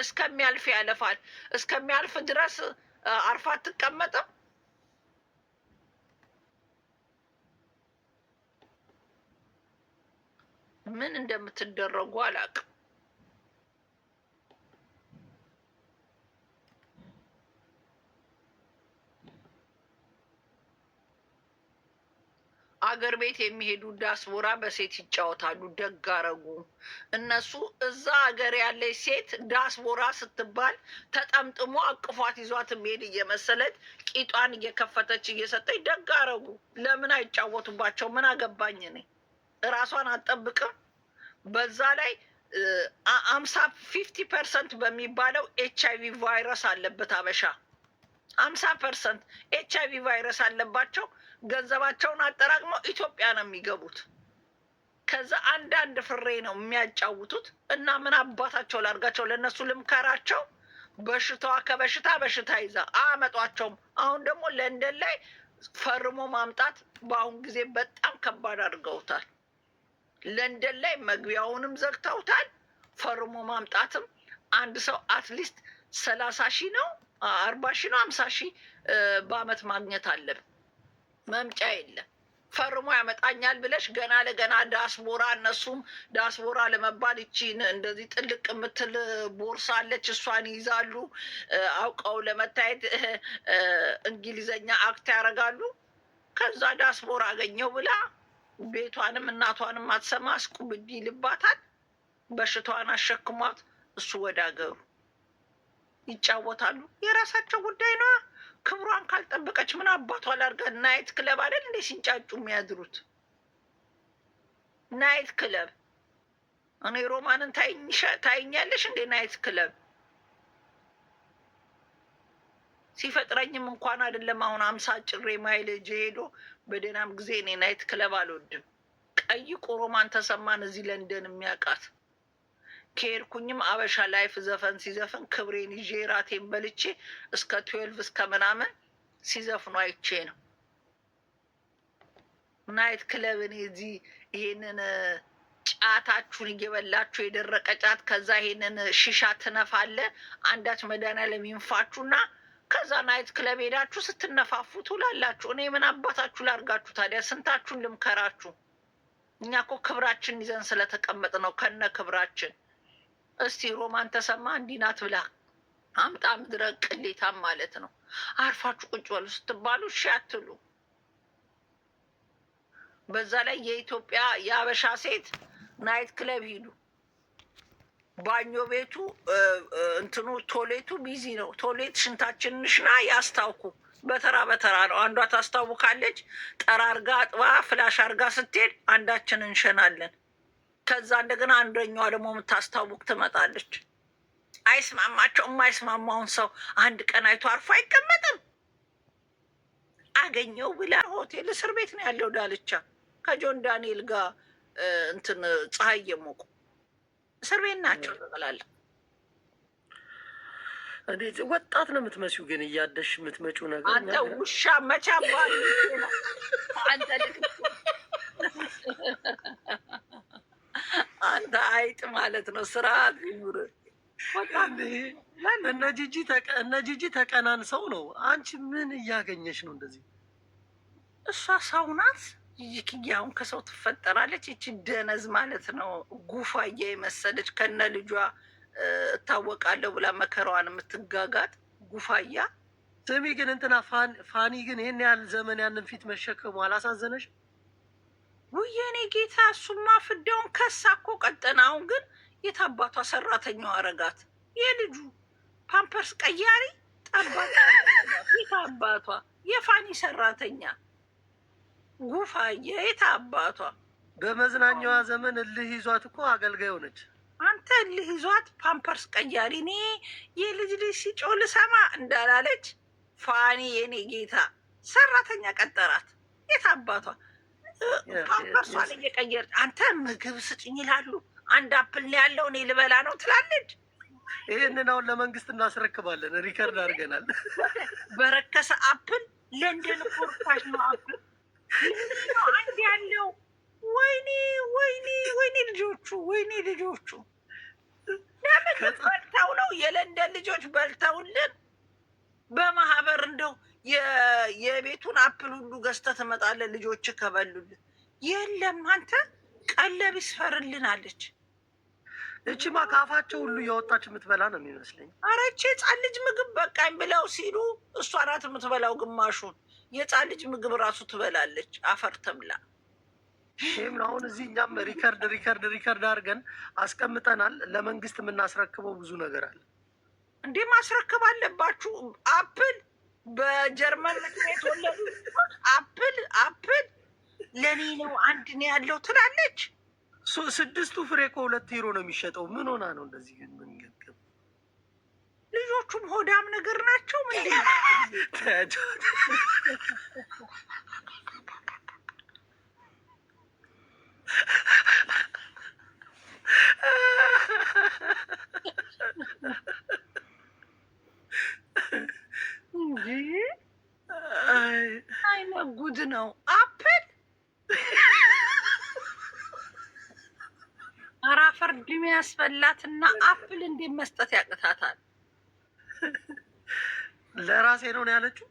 እስከሚያልፍ ያለፋል። እስከሚያልፍ ድረስ አርፋ አትቀመጥም? ምን እንደምትደረጉ አላውቅም። አገር ቤት የሚሄዱ ዳስቦራ በሴት ይጫወታሉ። ደግ አረጉ እነሱ። እዛ ሀገር ያለች ሴት ዳስቦራ ስትባል ተጠምጥሞ አቅፏት ይዟት የሚሄድ እየመሰለች ቂጧን እየከፈተች እየሰጠች ደግ አረጉ። ለምን አይጫወቱባቸው? ምን አገባኝ እኔ። እራሷን አትጠብቅም። በዛ ላይ 50% በሚባለው HIV ቫይረስ አለበት አበሻ። 50% HIV ቫይረስ አለባቸው። ገንዘባቸውን አጠራቅመው ኢትዮጵያ ነው የሚገቡት። ከዛ አንዳንድ ፍሬ ነው የሚያጫውቱት። እና ምን አባታቸው ላርጋቸው? ለእነሱ ልምከራቸው? በሽታዋ በሽታ ይዛ አመጧቸውም። አሁን ደግሞ ለንደን ላይ ፈርሞ ማምጣት በአሁን ጊዜ በጣም ከባድ አድርገውታል። ለንደን ላይ መግቢያውንም ዘግተውታል። ፈርሞ ማምጣትም አንድ ሰው አትሊስት 30 ሺህ ነው 40,000 ነው 50,000 በአመት ማግኘት አለብን። መምጫ የለም። ፈርሞ ያመጣኛል ብለሽ ገና ለገና ዳስቦራ፣ እነሱም ዳስቦራ ለመባል ይቺን እንደዚህ ጥልቅ የምትል ቦርሳ አለች፣ እሷን ይይዛሉ። አውቀው ለመታየት እንግሊዘኛ አክት ያደርጋሉ። ከዛ ዳስቦራ አገኘው ብላ ቤቷንም እናቷንም አትሰማ፣ አስቁብድ ይልባታል። በሽታዋን አሸክሟት እሱ ወደ ሀገሩ ይጫወታሉ። የራሳቸው ጉዳይ ነዋ። ክብሯን ካልጠበቀች ምን አባቷ ላድርጋ? ናይት ክለብ አይደል እንዴ ሲንጫጩ የሚያድሩት? ናይት ክለብ። እኔ ሮማንን ታይኛለሽ እንዴ? ናይት ክለብ ሲፈጥረኝም እንኳን አይደለም አሁን 50 ጭሬ ማይልጅ ሄዶ በደህናም ጊዜ እኔ ናይት ክለብ አልወድም። ቀይቆ ሮማን ተሰማን እዚህ ለንደን የሚያውቃት ከሄድኩኝም አበሻ ላይፍ ዘፈን ሲዘፍን ክብሬን ይዤ ራቴን በልቼ እስከ 12 እስከ ምናምን ሲዘፍኑ አይቼ ነው። ናይት ክለብን እዚህ ይሄንን ጫታችሁን እየበላችሁ የደረቀ ጫት፣ ከዛ ይሄንን ሺሻ ትነፋለ አንዳች መድኃኒዓለም ይንፋችሁና ከዛ ናይት ክለብ ሄዳችሁ ስትነፋፉ ትውላላችሁ። እኔ ምን አባታችሁ ላርጋችሁ ታዲያ? ስንታችሁን ልምከራችሁ? እኛ እኮ ክብራችን ይዘን ስለተቀመጥ ነው ከነ ክብራችን። እስቲ ሮማን ተሰማ እንዲህ ናት ብላ አምጣ ምድረ ቅሌታም ማለት ነው። አርፋችሁ ቁጭ በሉ ስትባሉ እሺ አትሉ። በዛ ላይ የኢትዮጵያ የአበሻ ሴት ናይት ክለብ ሂዱ። ባኞ ቤቱ እንትኑ ቶሌቱ ቢዚ ነው። ቶሌት ሽንታችንን ሽና ያስታውኩ። በተራ በተራ ነው። አንዷ ታስታውካለች። ጠራርጋ አጥባ ፍላሽ አርጋ ስትሄድ አንዳችን እንሸናለን። ከዛ እንደገና አንደኛዋ ደግሞ የምታስታውቅ ትመጣለች። አይስማማቸው። የማይስማማውን ሰው አንድ ቀን አይቶ አርፎ አይቀመጥም። አገኘው ብላ ሆቴል እስር ቤት ነው ያለው ዳልቻ ከጆን ዳንኤል ጋር እንትን ፀሐይ የሞቁ እስር ቤት ናቸው ጠቅላላ። እንዴት ወጣት ነው የምትመስዩ ግን እያደሽ የምትመጪው ነገር። አንተ ውሻ መቻባል ነው አንተ ልክ አንተ አይጥ ማለት ነው። ስርዓት ይኑር። እነ ጂጂ ተቀናን ሰው ነው። አንቺ ምን እያገኘሽ ነው እንደዚህ? እሷ ሰው ናት። ጂጂክያውን ከሰው ትፈጠራለች። ይቺ ደነዝ ማለት ነው። ጉፋያ የመሰለች ከነ ልጇ እታወቃለሁ ብላ መከራዋን የምትጋጋጥ ጉፋያ። ስሚ ግን እንትና ፋኒ ግን ይህን ያህል ዘመን ያንን ፊት መሸከሙ አላሳዘነሽ? ውየኔ ጌታ፣ እሱማ ፍዳውን ከሳ እኮ ቀጠና። አሁን ግን የታባቷ ሰራተኛው አረጋት። የልጁ ፓምፐርስ ቀያሪ ጠባቂ የታባቷ የፋኒ ሰራተኛ ጉፋያ የታባቷ። በመዝናኛዋ ዘመን እልህ ይዟት እኮ አገልጋይ ሆነች። አንተ እልህ ይዟት ፓምፐርስ ቀያሪ። እኔ የልጅ ልጅ ሲጮህ ልሰማ እንዳላለች ፋኒ የኔ ጌታ ሰራተኛ ቀጠራት። የታባቷ ፓምፐርሷን እየቀየረች አንተ ምግብ ስጭኝ ይላሉ። አንድ አፕል ነው ያለው እኔ ልበላ ነው ትላለች። ይህንን አሁን ለመንግስት እናስረክባለን። ሪከርድ አድርገናል። በረከሰ አፕል ለንደን ፎርፋሽ ነው አፕል አንድ ያለው። ወይኔ ወይኔ ወይኔ ልጆቹ ወይኔ ልጆቹ ለምን በልተው ነው? የለንደን ልጆች በልተውልን በማህበር እንደው የቤቱን አፕል ሁሉ ገዝተህ ትመጣለህ ልጆች ከበሉልን። የለም አንተ ቀለብ ይስፈርልን አለች። እቺማ ከአፋቸው ሁሉ እያወጣች የምትበላ ነው የሚመስለኝ። ኧረ ይህች የጻን ልጅ ምግብ በቃኝ ብለው ሲሉ እሷ ናት የምትበላው ግማሹን። የጻን ልጅ ምግብ ራሱ ትበላለች። አፈር ተብላ ይህም አሁን እዚህ እኛም ሪከርድ አድርገን አስቀምጠናል። ለመንግስት የምናስረክበው ብዙ ነገር አለ። እንዴ ማስረክብ አለባችሁ። አፕል በጀርመን ምድር የተወለዱ አፕል ለእኔ ነው አንድ ነው ያለው ትላለች። 6ቱ ፍሬ እኮ 2 ዩሮ ነው የሚሸጠው። ምን ሆና ነው እንደዚህ? ግን ምን ገብ ልጆቹም ሆዳም ነገር ናቸው። ምን አይነ ጉድ ነው አፕል። አራፈር ድሜ ያስፈላትና አፕል እንዴት መስጠት ያቅታታል? ለራሴ ነው ያለችው።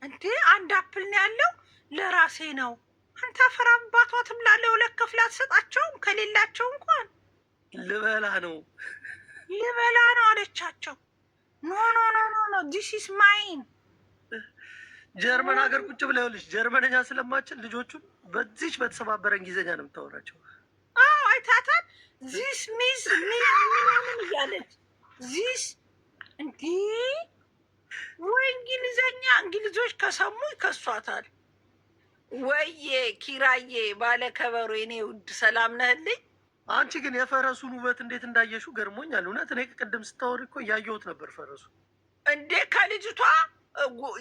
እንዴ አንድ አፕል ነው ያለው ለራሴ ነው። አንተ አፈር አባቷ ትብላለህ። ሁለት ክፍል አትሰጣቸውም ከሌላቸው እንኳን ልበላ ነው አለቻቸው። ኖ ኖ ኖ ኖ ኖ ዲስ ኢዝ ማይን። ጀርመን ሀገር ቁጭ ብለውልሽ ጀርመንኛ ስለማችል ልጆቹን በዚች በተሰባበረ እንግሊዝኛ ነው የምታወራቸው። አዎ አይታታል። ዚስ ሚዝ ምናምን እያለች ዚስ እንዲ ወይ እንግሊዝኛ እንግሊዞች ከሰሙ ይከሷታል። ወዬ ኪራዬ ባለከበሮ የኔ ውድ ሰላም ነህልኝ? አንቺ ግን የፈረሱን ውበት እንዴት እንዳየሹ ገርሞኛል። እውነት እኔ ቅድም ስታወሪ እኮ እያየሁት ነበር ፈረሱ። እንዴ ከልጅቷ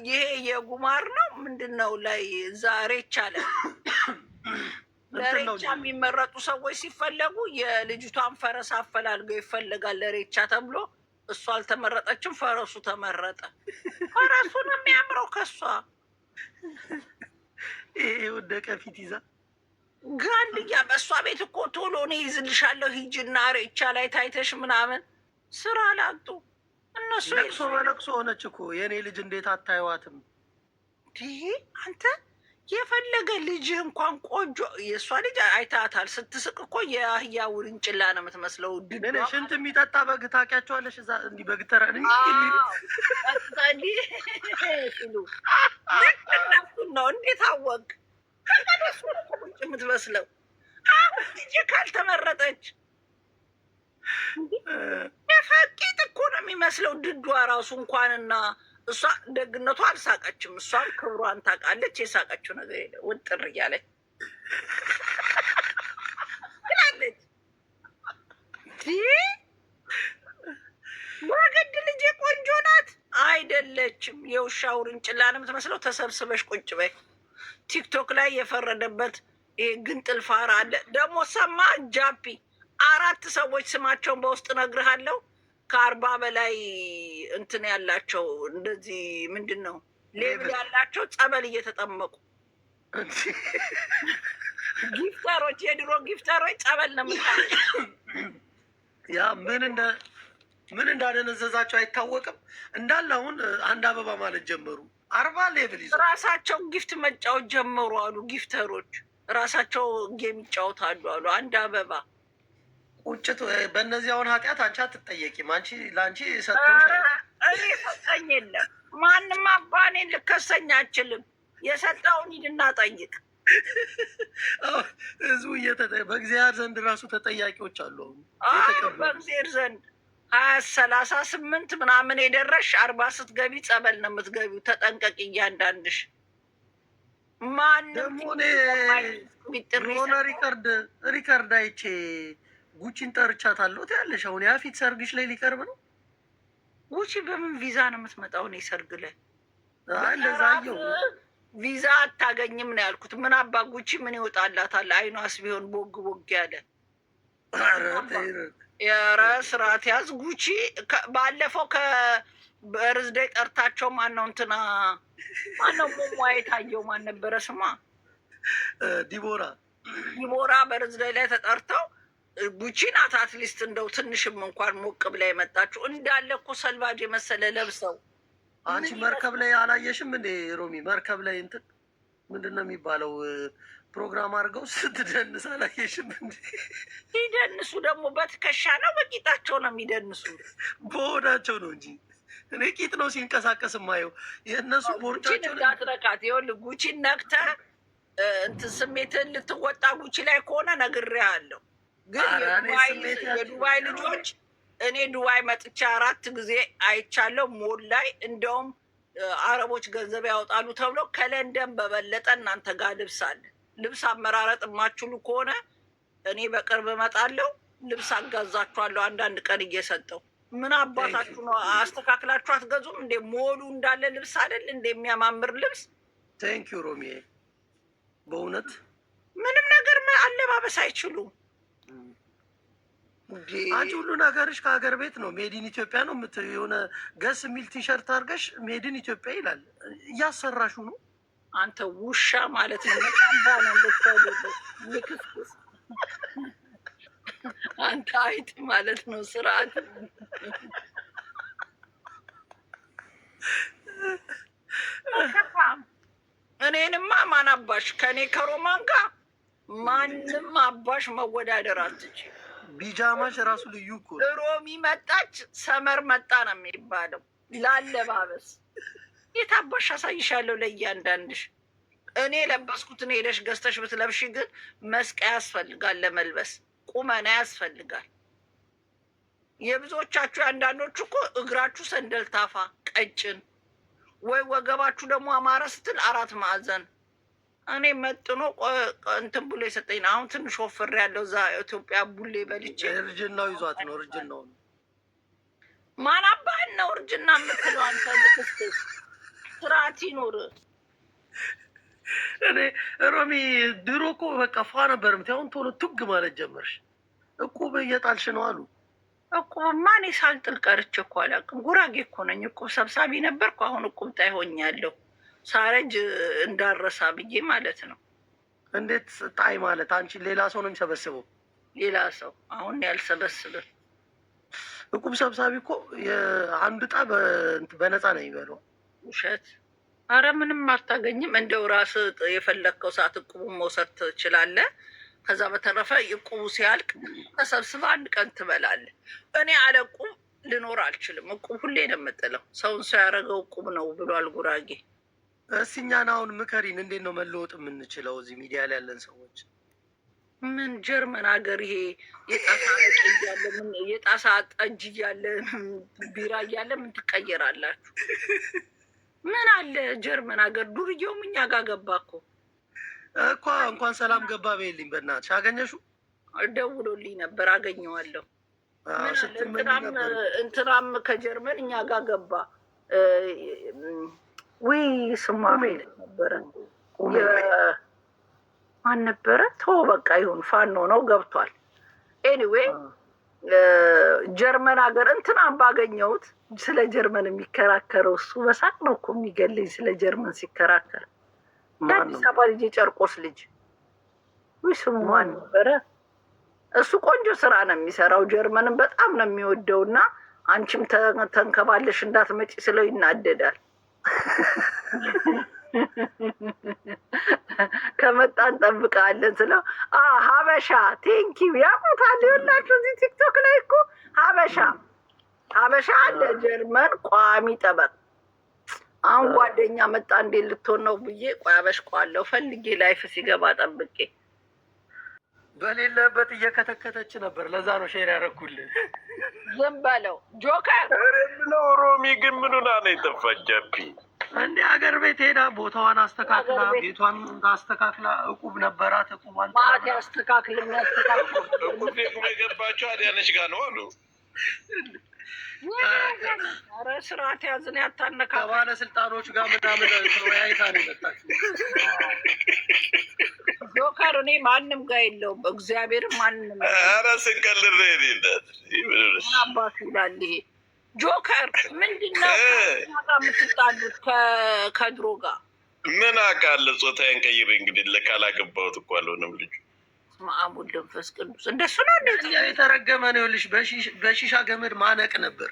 ይሄ የጉማር ነው ምንድን ነው ላይ ዛሬ ይቻለ ለሬቻ የሚመረጡ ሰዎች ሲፈለጉ የልጅቷን ፈረስ አፈላልገው ይፈለጋል ለሬቻ ተብሎ። እሷ አልተመረጠችም፣ ፈረሱ ተመረጠ። ፈረሱ ነው የሚያምረው ከሷ። ይሄ ወደቀ ፊት ይዛ ጋንድያ በእሷ ቤት እኮ ቶሎ እኔ ይዝልሻለሁ ሂጂና ሬቻ ላይ ታይተሽ ምናምን ስራ ላጡ እነሱ። ለቅሶ በለቅሶ ሆነች እኮ የእኔ ልጅ እንዴት አታይዋትም? ይሄ አንተ የፈለገ ልጅህ እንኳን ቆንጆ የእሷ ልጅ አይታታል። ስትስቅ እኮ የአህያ ውርንጭላ ነው የምትመስለው። ሽንት የሚጠጣ በግ ታውቂያቸዋለሽ? እዛ እንዲህ በግ ተራ ሲሉ ልክነሱን ነው። እንዴት አወቅ? ቁጭ የምትመስለው አሁን ልጅ ካልተመረጠች የፈቂጥ እኮ ነው የሚመስለው ድዷ ራሱ እንኳንና እሷ ደግነቷ አልሳቀችም። እሷም ክብሯን ታውቃለች። የሳቀችው ነገር የለ ውጥር እያለች ትላለች። በግድ ልጄ ቆንጆ ናት አይደለችም። የውሻ ውርንጭላ ነው የምትመስለው። ተሰብስበሽ ቁጭ በይ። ቲክቶክ ላይ የፈረደበት ይሄ ግንጥል ፋራ አለ ደግሞ ሰማ ጃፒ 4 ሰዎች ስማቸውን በውስጥ እነግርሃለሁ። ከ40 በላይ እንትን ያላቸው እንደዚህ ምንድን ነው ሌብል ያላቸው ጸበል እየተጠመቁ ጊፍተሮች፣ የድሮ ጊፍተሮች ጸበል ነው ያ ምን እንዳደነዘዛቸው አይታወቅም። እንዳለ አሁን አንድ አበባ ማለት ጀመሩ። 40 ሌብል ይዘው ራሳቸው ጊፍት መጫወት ጀመሩ አሉ። ጊፍተሮች ራሳቸው ጌም ይጫወታሉ አሉ። አንድ አበባ ቁጭት። በእነዚህ አሁን ኃጢአት አንቺ አትጠየቂም። አንቺ ለአንቺ ሰጥቶሽ እኔ ሰጠኝ የለም ማንም አባኔ ልከሰኝ አይችልም። የሰጠውን ሂድና ጠይቅ። ህዝቡ በእግዚአብሔር ዘንድ ራሱ ተጠያቂዎች አሉ። በእግዚአብሔር ዘንድ 38 ምናምን የደረሽ 40 ስትገቢ ጸበል ነው የምትገቢው። ተጠንቀቂ እያንዳንድሽ። ማንም ሆነ ሪከርድ አይቼ ጉቺን ጠርቻታለሁ ትያለሽ። አሁን ያ ፊት ሰርግሽ ላይ ሊቀርብ ነው። ጉቺ በምን ቪዛ ነው የምትመጣው? እኔ ሰርግ ላይ እንደዛየው ቪዛ አታገኝም ነው ያልኩት። ምን አባ ጉቺ ምን ይወጣላታል? አይኗስ ቢሆን ቦግ ቦግ ያለ። ኧረ ስርዓት ያዝ ጉቺ። ባለፈው በርዝዴይ ጠርታቸው ማነው እንትና ማነው ሞሟ የታየው ማን ነበረ ስማ? ዲቦራ በርዝዴይ ላይ ተጠርተው ጉቺ ናት አትሊስት እንደው ትንሽም እንኳን ሞቅ ብላ የመጣችሁ። እንዳለ እኮ ሰልባጅ የመሰለ ለብሰው። አንቺ መርከብ ላይ አላየሽም እንዴ ሮሚ? መርከብ ላይ እንትን ምንድን ነው የሚባለው ፕሮግራም አድርገው ስትደንስ አላየሽም እንዴ? ሲደንሱ ደግሞ በትከሻ ነው በቂጣቸው ነው የሚደንሱ? በሆዳቸው ነው እንጂ እኔ ቂጥ ነው ሲንቀሳቀስ ማየው። የእነሱ ቦርጫቸው እንዳትረካት። ይኸውልህ ጉቺን ነክተህ እንትን ስሜትን ልትወጣ ጉቺ ላይ ከሆነ ነግሬሃለሁ። ግን የዱባይ ልጆች እኔ ዱባይ መጥቻ 4 ጊዜ አይቻለሁ። ሞል ላይ እንደውም አረቦች ገንዘብ ያወጣሉ ተብሎ ከለንደን በበለጠ እናንተ ጋር ልብስ አለ። ልብስ አመራረጥ የማችሉ ከሆነ እኔ በቅርብ እመጣለሁ፣ ልብስ አጋዛችኋለሁ። አንዳንድ ቀን እየሰጠው ምን አባታችሁ ነው አስተካክላችሁ አትገዙም እንዴ? ሞሉ እንዳለ ልብስ አይደል እንደ የሚያማምር ልብስ። ቴንኪዩ ሮሚ። በእውነት ምንም ነገር አለባበስ አይችሉም። አንቺ ሁሉ ነገርሽ ከሀገር ቤት ነው። ሜድን ኢትዮጵያ ነው የሆነ ገስ የሚል ቲሸርት አድርገሽ ሜድን ኢትዮጵያ ይላል። እያሰራሹ ነው። አንተ ውሻ ማለት ነው። መጣባ ነው ልክስክስ። አንተ አይጥ ማለት ነው። ስርዓት አባሽ ከኔ ከሮማን ጋር ማንም አባሽ መወዳደር አትችል። ቢጃማሽ ራሱ ልዩ እኮ ሮሚ መጣች ሰመር መጣ ነው የሚባለው። ላለባበስ የት አባሽ አሳይሻለሁ ለእያንዳንድሽ። እኔ የለበስኩትን ሄደሽ ገዝተሽ ብትለብሽ ግን መስቀያ ያስፈልጋል፣ ለመልበስ ቁመና ያስፈልጋል። የብዙዎቻችሁ አንዳንዶቹ እኮ እግራችሁ ሰንደል ታፋ ቀጭን፣ ወይ ወገባችሁ ደግሞ አማረ ስትል 4 ማዕዘን። እኔ መጥኖ እንትን ብሎ የሰጠኝ ነው። አሁን ትንሽ ወፍር ያለው እዛ ኢትዮጵያ ቡሌ በልቼ እርጅናው ይዟት ነው። እርጅናው ነው። ማን አባህን ነው እርጅና የምትለው አንተ? ልክስክስ ስርዓት ይኑር። እኔ ሮሚ ድሮ እኮ በቃ ፏ ነበር አሁን ቶሎ ቱግ ማለት ጀመርሽ። እቁብ እየጣልሽ ነው አሉ። እቁብ ማን ሳልጥል ቀርቼ እኮ አላውቅም። ጉራጌ እኮ ነኝ። እቁብ ሰብሳቢ ነበርኩ። አሁን እቁብ ጣይ ሆኛለሁ። ሳረጅ እንዳረሳ ብዬ ማለት ነው። እንዴት ጣይ ማለት? አንቺ ሌላ ሰው ነው የሚሰበስበው? ሌላ ሰው አሁን ያልሰበስብን። እቁብ ሰብሳቢ እኮ አንድ ዕጣ በነፃ ነው የሚበለው። ውሸት። አረ ምንም አታገኝም። እንደው ራስ የፈለግከው ሰዓት እቁቡን መውሰድ ትችላለህ። ከዛ በተረፈ እቁቡ ሲያልቅ ተሰብስበ አንድ ቀን ትበላለህ። እኔ አለ እቁብ ልኖር አልችልም። እቁብ ሁሌ ነው የምጥለው። ሰውን ሰው ያደረገው እቁብ ነው ብሏል ጉራጌ። እስኪ እኛን አሁን ምከሪን፣ እንዴት ነው መለወጥ የምንችለው? እዚህ ሚዲያ ላይ ያለን ሰዎች ምን ጀርመን ሀገር ይሄ የጣሳ እያለ ምን የጣሳ ጠጅ እያለ ቢራ እያለ ምን ትቀየራላችሁ? ምን አለ ጀርመን ሀገር ዱርዬውም እኛ ጋር ገባ እኮ እንኳን ሰላም ገባ በይልኝ በእናትሽ። አገኘሽው? ደውሎልኝ ነበር፣ አገኘዋለሁ። እንትናም ከጀርመን እኛ ጋር ገባ። ውይ ስማ ነበረ ማን ነበረ? ተው በቃ ይሁን፣ ፋኖ ነው ገብቷል። ኤኒዌይ ጀርመን ሀገር እንትናም ባገኘሁት ስለ ጀርመን የሚከራከረው እሱ በሳቅ ነው እኮ የሚገለኝ ስለ ጀርመን ሲከራከር። የአዲስ አበባ ልጅ የጨርቆስ ልጅ ወይ ስሙ ማን ነበረ? እሱ ቆንጆ ስራ ነው የሚሰራው። ጀርመንን በጣም ነው የሚወደው እና አንቺም ተንከባለሽ እንዳትመጪ ስለው ይናደዳል። ከመጣ እንጠብቃለን ስለው ሀበሻ ቴንኪው ያቁታል። ይኸውላችሁ እዚህ ቲክቶክ ላይ እኮ ሀበሻ አለ ጀርመን ቋሚ ጠበቅ። አሁን ጓደኛ መጣ እንዴት ልትሆን ነው ብዬ ቆይ አበሽቀዋለሁ ፈልጌ ላይፍ ሲገባ ጠብቄ በሌለበት እየከተከተች ነበር። ለዛ ነው ሼር ያደረኩልህ። ዝም በለው ጆከር ነው። ሮሚ ግን ምኑና ነው የጠፋጃፒ? እንደ ሀገር ቤት ሄዳ ቦታዋን አስተካክላ ቤቷን አስተካክላ እቁብ ነበራት። እቁቧን ማት ያስተካክል የሚያስተካክል እቁብ የገባቸው አዲያነች ጋር ነው አሉ። ኧረ ስርዓት ያዝን ያታነካ ከባለስልጣኖች ጋር ምናምን ተወያይታ ነው የመጣችው። ጆከር እኔ ማንም ጋር የለውም። እግዚአብሔር ማንም ኧረ ስንቀልድ ነው የሌለት አባቱ ይላል። ይሄ ጆከር ምንድነው የምትጣሉት ከድሮ ጋር? ምን አውቃለሁ። ጾታዬን ቀይሬ እንግዲህ ካላገባሁት እኮ አልሆነም ልጁ። ማሙል መንፈስ ቅዱስ እንደሱ ነው። እንዴት የተረገመ ነው። ይኸውልሽ በሺሻ ገመድ ማነቅ ነበር።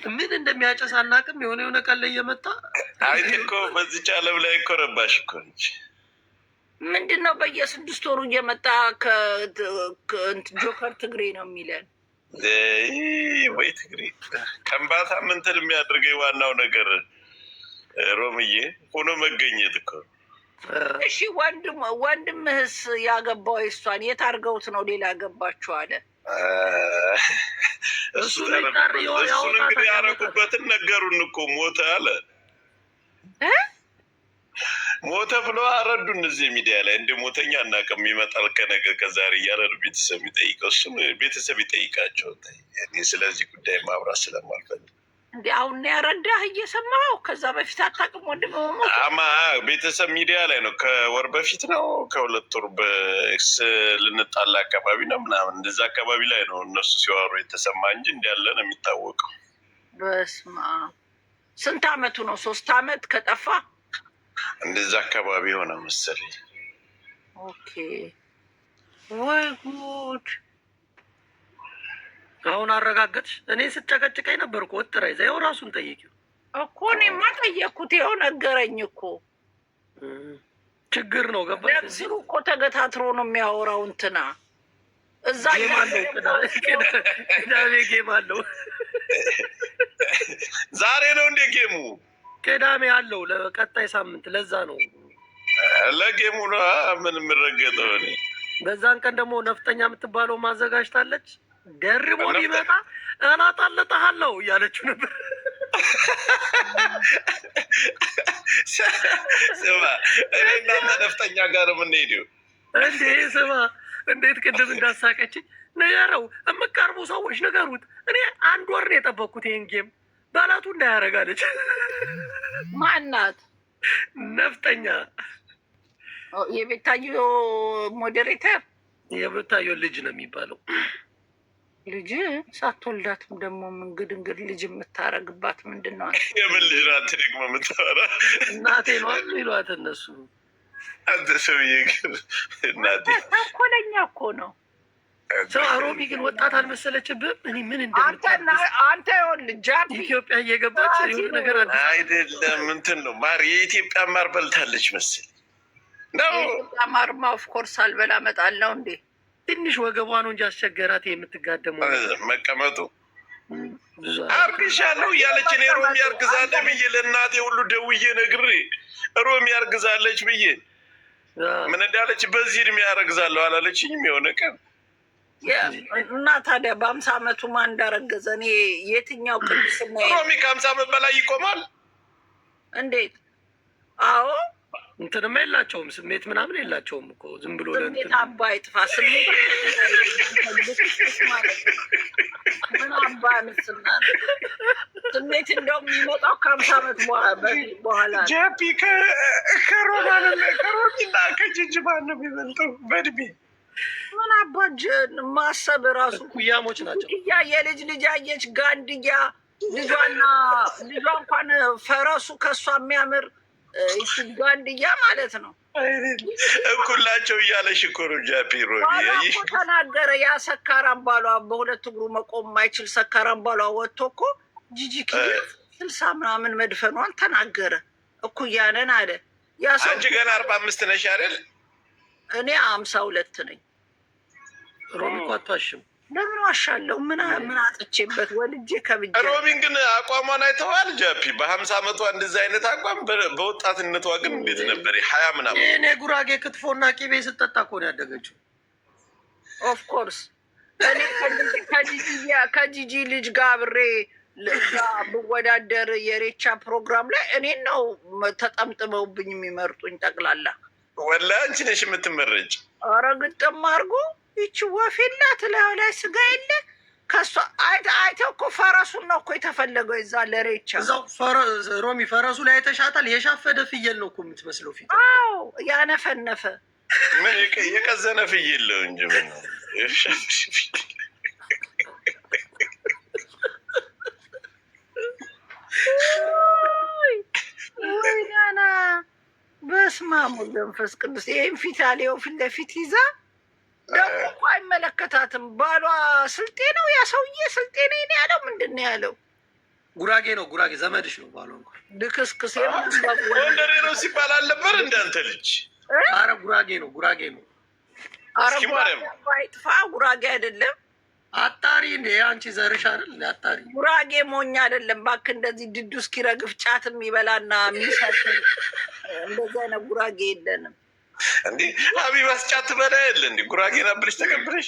ምን እንደሚያጨስ አናውቅም። የሆነ ቀን ላይ እየመጣ አይ እኮ በዚች ዓለም ላይ እኮ ረባሽ እኮ ነች። ምንድን ነው በየ6 ወሩ እየመጣ ጆከር ትግሬ ነው የሚለን? ወይ ትግሬ ከምባታ ምንትን የሚያደርገኝ ዋናው ነገር ሮምዬ ሆኖ መገኘት እኮ። እሺ ወንድምህስ ያገባው እሷን የት አድርገውት ነው ሌላ ያገባችሁ አለ? እሱን እንግዲህ ያደረጉበትን ነገሩን እኮ ሞተ አለ። ሞተ ብሎ አረዱን። እዚህ ሚዲያ ላይ እንደ ሞተኛ እናውቅም። ይመጣል ከነገ ከዛሬ እያረዱ ቤተሰብ ይጠይቀው፣ እሱም ቤተሰብ ይጠይቃቸው። እኔ ስለዚህ ጉዳይ ማብራት ስለማልፈልግ እንዲ አሁን ያረዳህ እየሰማኸው። ከዛ በፊት አታውቅም ወንድም ሞት አማ ቤተሰብ ሚዲያ ላይ ነው። ከወር በፊት ነው 2 ወር ልንጣላ አካባቢ ነው ምናምን እንደዛ አካባቢ ላይ ነው እነሱ ሲዋሩ የተሰማ እንጂ እንዲያለ ነው የሚታወቀው። በስመ አብ ስንት አመቱ ነው? 3 አመት ከጠፋ እንደዛ አካባቢ ሆነ መሰለኝ። ኦኬ ወይ ጉድ! አሁን አረጋገጥሽ? እኔ ስጨቀጭቀኝ ነበር እኮ ወጥራ ይዛ ይኸው ራሱን ጠይቂው እኮ። እኔማ ጠየቅኩት ይኸው ነገረኝ እኮ። ችግር ነው። ገባሽ? ለብስሩ እኮ ተገታትሮ ነው የሚያወራው። እንትና እዛ ጌም አለው፣ ቅዳሜ ጌም አለው። ዛሬ ነው እንደ ጌሙ ቅዳሜ አለው ለቀጣይ ሳምንት። ለዛ ነው ለጌሙ ነው ምን የምረገጠው እኔ። በዛን ቀን ደግሞ ነፍጠኛ የምትባለው ማዘጋጅታለች። ደርቦ ሊመጣ እናጣለጠሃለሁ እያለችው ነበር። ስማ እኔ እናንተ ነፍጠኛ ጋር የምንሄደው እንዴ? ስማ እንዴት ቅድም እንዳሳቀችኝ ንገረው። የምቀርቡ ሰዎች ንገሩት። እኔ 1 ወር ነው የጠበቅኩት ይህን ጌም በላቱ እንዳያረጋለች። ማናት? ነፍጠኛ የቤታዮ ሞዴሬተር የቤታዮ ልጅ ነው የሚባለው። ልጅ ሳትወልዳትም ደግሞ እንግድ ልጅ የምታረግባት ምንድን ነው? የምን ልጅ ናት ደግሞ የምታወራ? እናቴ ነው ይሏት እነሱ። አንተ ሰውዬ ግን እናቴ ተንኮለኛ እኮ ነው። ሰው ሮሚ ግን ወጣት አልመሰለችብህም? እኔ ምን አንተ ይኸውልህ ጃፒ ኢትዮጵያ እየገባች የሆነ ነገር አይደለም እንትን ነው ማር የኢትዮጵያ ማር በልታለች መሰለኝ ነው። የኢትዮጵያ ማርማ ኦፍኮርስ አልበላ እመጣለሁ እንዴ። ትንሽ ወገቧ ነው እንጂ አስቸገራት የምትጋደመው መቀመጡ። አርግሻለሁ እያለች እኔ ሮሚ ያርግዛለች ብዬ ለእናቴ ሁሉ ደውዬ ነግሬ ሮሚ ያርግዛለች ብዬ ምን እንዳለች በዚህ እድሜ ያረግዛለሁ አላለችኝም የሆነ ቀን እና ታዲያ በ50 ዓመቱ ማን እንዳረገዘ እኔ የትኛው ቅድስና? ሮሚ ከ50 ዓመት በላይ ይቆማል እንዴት? አዎ እንትንም የላቸውም ስሜት ምናምን የላቸውም እኮ ዝም ብሎ ስሜት አባ ይጥፋ። ስሜት ምን አባ ምስና ስሜት እንደውም የሚመጣው ከ50 ዓመት በኋላ ጃፒ ከሮሚና ከጅጅ ማን ነው የሚበልጠው በእድሜ? ምን አባጀን ማሰብ ራሱ ኩያሞች ናቸው። የልጅ ልጅ አየች ጋንድያ ልጇ እንኳን ፈረሱ ከእሷ የሚያምር ጋንድያ ማለት ነው። እኩላቸው እያለሽ እኮ ነው ጃፒ። ሮሚ ተናገረ። ያ ሰካራም ባሏ በ2 እግሩ መቆም የማይችል ሰካራም ባሏ ወጥቶ እኮ ጂጂኪ 60 ምናምን መድፈኗን ተናገረ። እኩያነን አለ። አንቺ ገና 45 ነሽ አይደል? እኔ 52 ነኝ። ሮሚ እኮ አትዋሽም። ለምን ዋሻለሁ? ምን አጥቼበት ወልጄ ከብጄ። ሮሚን ግን አቋሟን አይተዋል ጃፒ? በ50 ዓመቷ እንደዚህ አይነት አቋም፣ በወጣትነቷ ግን እንዴት ነበር? 20 ምናምን። እኔ ጉራጌ ክትፎና ቂቤ ስጠጣ እኮ ነው ያደገችው። ኦፍኮርስ እኔ ከጂጂ ልጅ ጋር አብሬ ብወዳደር የሬቻ ፕሮግራም ላይ እኔን ነው ተጠምጥመውብኝ የሚመርጡኝ ጠቅላላ። ወላ አንቺ ነሽ የምትመረጭ? ኧረ ግጥም አድርጎ ይቺ ወፌላ ትላዩ ላይ ስጋ የለ ከሷ አይተው እኮ ፈረሱን ነው እኮ የተፈለገው የዛ ለሬቻ። እዛው ሮሚ ፈረሱ ላይ አይተሻታል? የሻፈደ ፍየል ነው እኮ የምትመስለው ፊት። አዎ ያነፈነፈ ምን የቀዘነ ፍየል ነው እንጂ ምን ወይናና በስመ አብ ወወልድ ወመንፈስ ቅዱስ። ይህም ፊት አሌው ፊት ለፊት ይዛ ደግሞ እኮ አይመለከታትም። ባሏ ስልጤ ነው። ያ ሰውዬ ስልጤ ነኝ ነው ያለው። ምንድን ነው ያለው? ጉራጌ ነው። ጉራጌ ዘመድሽ ነው ባሏ። እንኳን ልክስክስ ወንደሬ ነው ሲባል አልነበር እንዳንተ ልጅ? አረ ጉራጌ ነው። ጉራጌ ነው። ይጥፋ። ጉራጌ አይደለም። አጣሪ እንዴ አንቺ ዘርሽ አይደል? አጣሪ ጉራጌ ሞኝ አይደለም እባክህ። እንደዚህ ድዱ እስኪረግፍ ጫት የሚበላና የሚሰጥ እንደዚህ አይነት ጉራጌ የለንም። እንዴ ሀቢባስ ጫት ትበላ የለ እንዴ? ጉራጌ ናብልሽ ተቀብለሽ።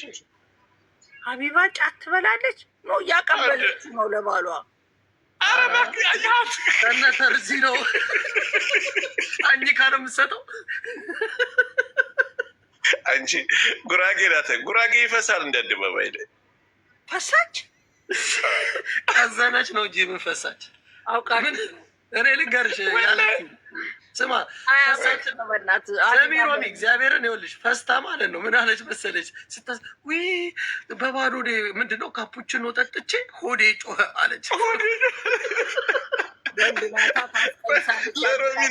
ሀቢባ ጫት ትበላለች ነው እያቀበለች ነው ለባሏ። አረ እባክህ አያት ተነተርዚ ነው አኝካ ነው የምትሰጠው። አንቺ ጉራጌ ናት። ጉራጌ ይፈሳል እንደ አደባባይ ላይ ፈሳች። ቀዘነች ነው እንጂ ምን ፈሳች አውቃለሁ። እኔ ልንገርሽ ያለችኝ ስማ፣ ሰሚ ሮሚ እግዚአብሔርን ይኸውልሽ ፈስታ ማለት ነው። ምን አለች መሰለች ስታስ በባዶ ምንድነው ካፑችኖ ጠጥቼ ሆዴ ጮኸ አለች። ለሮሚ